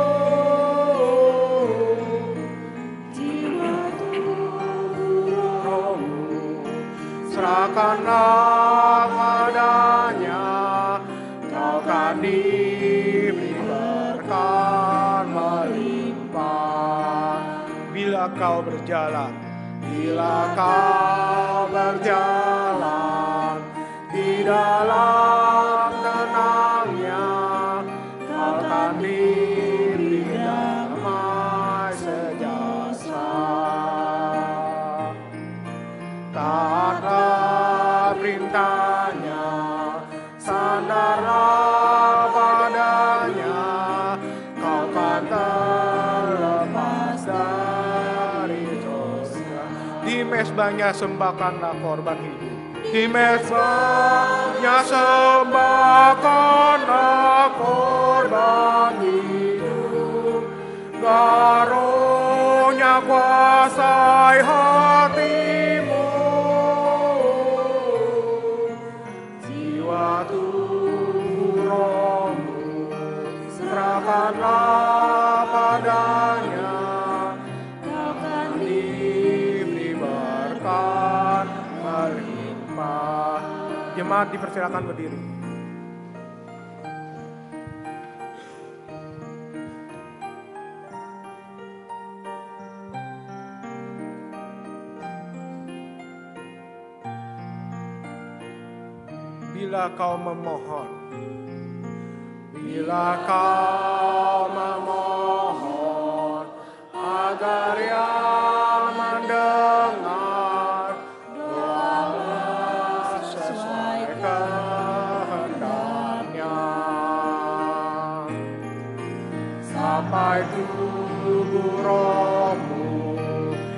A: Jiwa tubuh rohmu serahkanlah padanya, kau kan diberi berkat melimpah. Bila kau berjalan di dalam tenangnya, kau kan diberi damai sejahtera. Taatlah perintahnya, sandarlah padanya, kau kan terlepas dari dosa. Di mezbahnya sembahkanlah korban hidup, di mezbahnya sembahkanlah korban hidup, Rohnya kuasai hatimu. Jiwa tubuh rohmu serahkanlah padanya, kau kan diberi berkat melimpah. Jemaat dipersilakan berdiri. Bila kau memohon, agar Yang mendengar doamu sesuai kehendaknya, sampai tubuh rohmu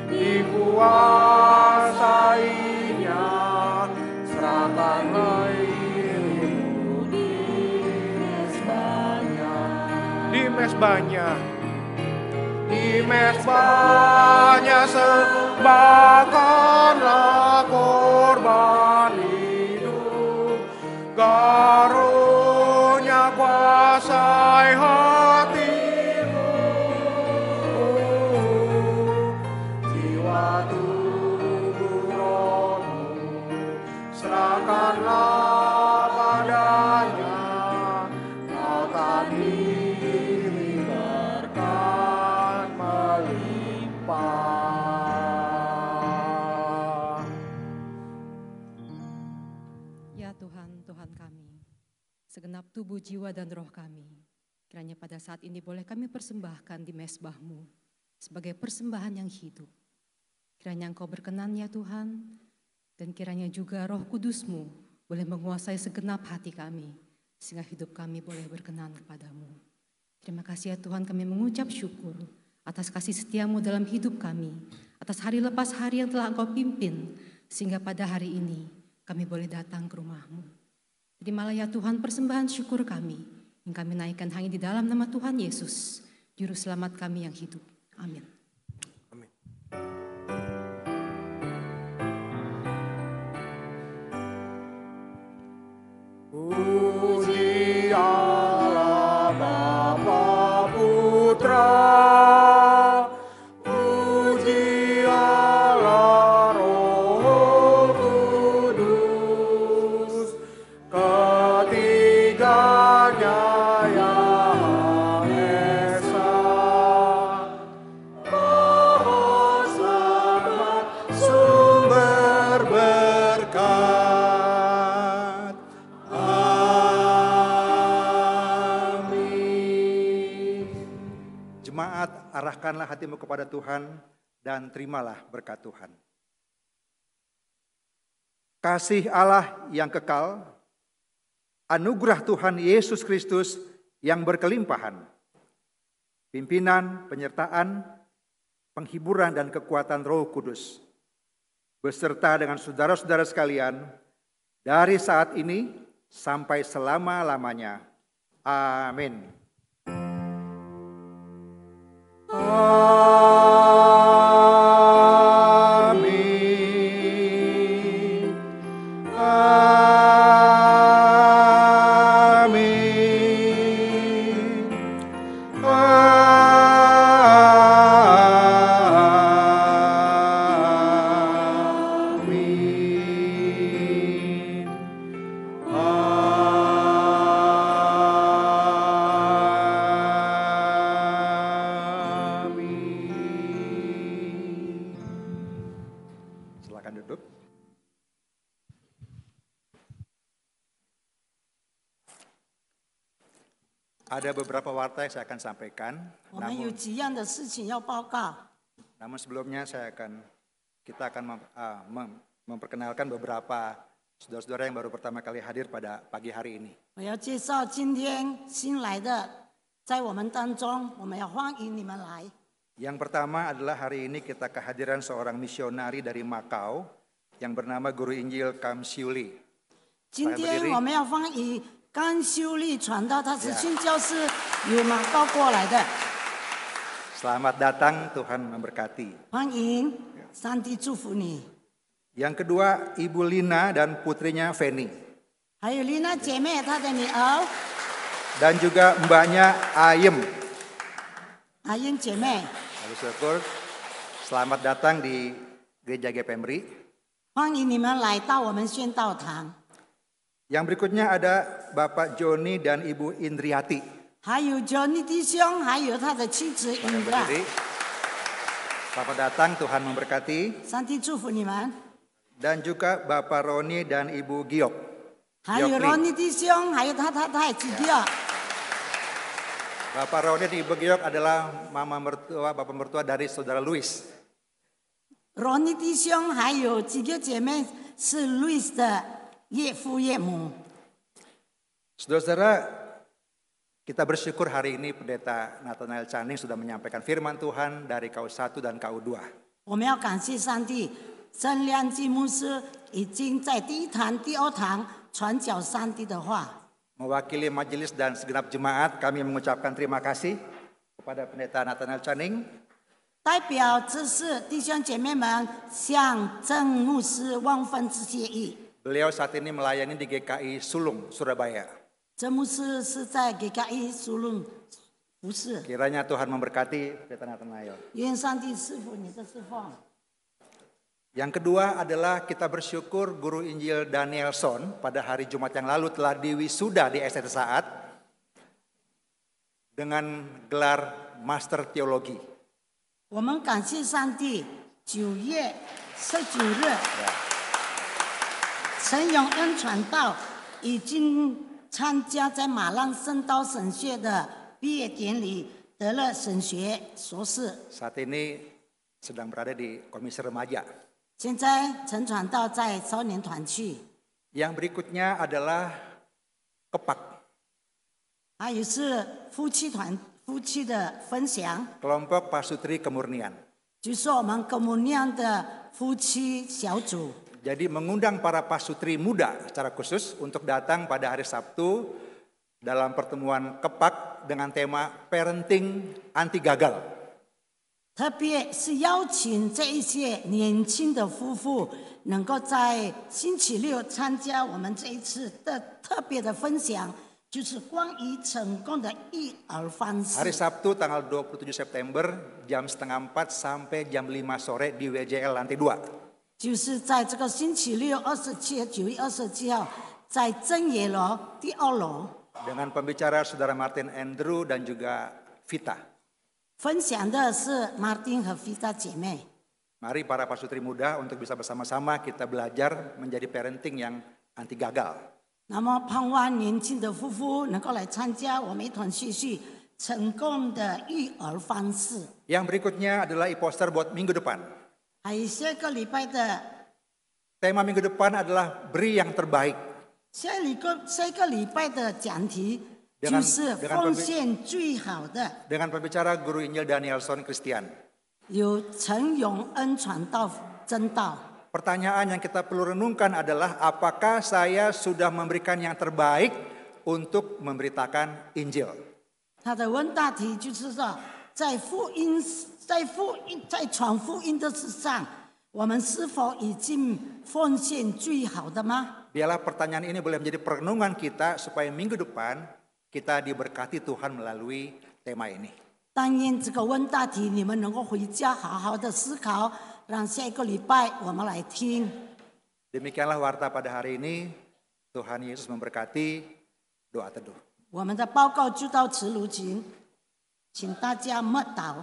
A: dikuasainya, serahkanlah dirimu di mezbahnya sembahkanlah korban hidup, Rohnya kuasai hatimu. Jiwa tubuh rohmu serahkanlah padanya, kau kan diberi berkat melimpah.
H: Ya Tuhan, Tuhan kami, segenap tubuh, jiwa, dan roh kami, kiranya pada saat ini boleh kami persembahkan di mezbah-Mu sebagai persembahan yang hidup. Kiranya Engkau berkenan ya Tuhan, dan kiranya juga Roh Kudus-Mu boleh menguasai segenap hati kami, sehingga hidup kami boleh berkenan kepadamu. Terima kasih ya Tuhan, kami mengucap syukur atas kasih setia-Mu dalam hidup kami, atas hari lepas hari yang telah Engkau pimpin, sehingga pada hari ini kami boleh datang ke rumah-Mu. Terimalah ya Tuhan persembahan syukur kami, yang kami naikkan hanya di dalam nama Tuhan Yesus, Juru Selamat kami yang hidup. Amin.
G: jemaat, arahkanlah hatimu kepada Tuhan dan terimalah berkat Tuhan. Kasih Allah yang kekal, anugerah Tuhan Yesus Kristus yang berkelimpahan, pimpinan, penyertaan, penghiburan dan kekuatan Roh Kudus, beserta dengan saudara-saudara sekalian, dari saat ini sampai selama-lamanya. Amin. Amin. Amin. Silakan duduk. Ada beberapa warta yang saya akan sampaikan.
I: 我们有几样的事情要报告。
G: Namun sebelumnya kita akan memperkenalkan beberapa saudara-saudara yang baru pertama kali hadir pada pagi hari ini.
I: 我要介绍今天新来的，在我们当中，我们要欢迎你们来。
G: Yang pertama adalah hari ini kita kehadiran seorang misionari dari Makau yang bernama Guru Injil Kam Siuli.
I: 今天我们要欢迎甘修利传道，他是宣教士由马高过来的。
G: Selamat datang, Tuhan memberkati.
I: 欢迎，上帝祝福你。
G: Yang kedua, Ibu Lina dan putrinya Feni.
I: 还有丽娜姐妹，她的女儿
G: Dan juga mbaknya Ayem.
I: 阿英姐妹，
G: Lalu syukur, selamat datang di Gereja GPMRI.
I: 欢迎你们来到我们宣道堂。
G: Yang berikutnya ada Bapak Joni dan Ibu Indriati.
I: 还有 Johnny 弟兄，还有他的妻子 Indra，
G: Berdiri. Selamat datang, Tuhan memberkati.
I: 上帝祝福你们。
G: Dan juga Bapak Roni dan Ibu Giok.
I: 还有 Ronnie 弟兄，还有他太太子弟。
G: Bapak Roni dan Ibu Giok adalah mama mertua, bapak mertua dari saudara Louis.
I: Ronnie 弟兄还有几个姐妹是 Louis 的岳父岳母。
G: Saudara-saudara, kita bersyukur hari ini Pendeta Nathanael Channing sudah menyampaikan firman Tuhan dari KU1 dan KU2.
I: 我们要感谢上帝，曾亮基牧师已经在第一堂、第二堂传讲上帝的话。
G: Mewakili majelis dan segenap jemaat, kami mengucapkan terima kasih kepada Pendeta Nathanael Channing
I: 代表这是弟兄姐妹们向郑牧师万分之谢意。
G: Beliau saat ini melayani di GKI Sulung, Surabaya.
I: 郑牧师是在给GKI 苏论服侍，
G: Kiranya Tuhan memberkati Pendeta Nathanael.
I: 愿上帝赐福你的侍奉。
G: Yang kedua adalah kita bersyukur Guru Injil Danielson pada hari Jumat yang lalu telah diwisuda di STT Saat dengan gelar Master Teologi.
I: 我们感谢上帝，9月19日，陈永恩传道已经参加在马浪圣道神学的毕业典礼，得了神学硕士。
G: Saat ini sedang berada di Komisi Remaja.
I: 现在陈传道在少年团去，
G: Yang berikutnya adalah Kepak,
I: 还有是夫妻的分享，
G: kelompok Pasutri Kemurnian.
I: 就是我们格姆酿的夫妻小组。
G: Jadi mengundang para pasutri muda secara khusus untuk datang pada hari Sabtu dalam pertemuan Kepak dengan tema Parenting Anti Gagal.
I: 特别是邀请这一些年轻的夫妇，能够在星期六参加我们这一次的特别的分享，就是关于成功的育儿方式。
G: Hari Sabtu tanggal 27 September jam 3:30 sampai jam 5 sore di WJL lantai 2.
I: 就是在这个星期六9月27号，在真野楼第2楼。
G: Dengan pembicara Saudara Martin Andrew dan juga Vita.
I: 分享的是 Martin 和 Vita 姐妹。
G: Mari para pasutri muda untuk bisa bersama-sama kita belajar menjadi parenting yang anti gagal.
I: 那么盼望年轻的夫妇能够来参加，我们一同学习成功的育儿方式。
G: Yang berikutnya adalah e-poster buat minggu depan.
I: 还有下个礼拜的，
G: Tema minggu depan adalah beri yang terbaik.
I: 下一个礼拜的讲题
G: Dengan-
I: 就是奉献最好的。
G: Dengan pembicara Guru Injil Danielson Christian.
I: 由陈永恩传道真道。
G: Pertanyaan yang kita perlu renungkan adalah apakah saya sudah memberikan yang terbaik untuk memberitakan Injil.
I: 他的问大题就是说，在传福音的事上，我们是否已经奉献最好的吗？
G: Biarlah pertanyaan ini boleh menjadi perenungan kita supaya minggu depan kita diberkati Tuhan melalui tema ini.
I: 但愿这个问大题你们能够回家好好的思考，让下一个礼拜我们来听。
G: Demikianlah warta pada hari ini. Tuhan Yesus memberkati. Doa teduh.
I: 我们的报告就到此如此，请大家默祷。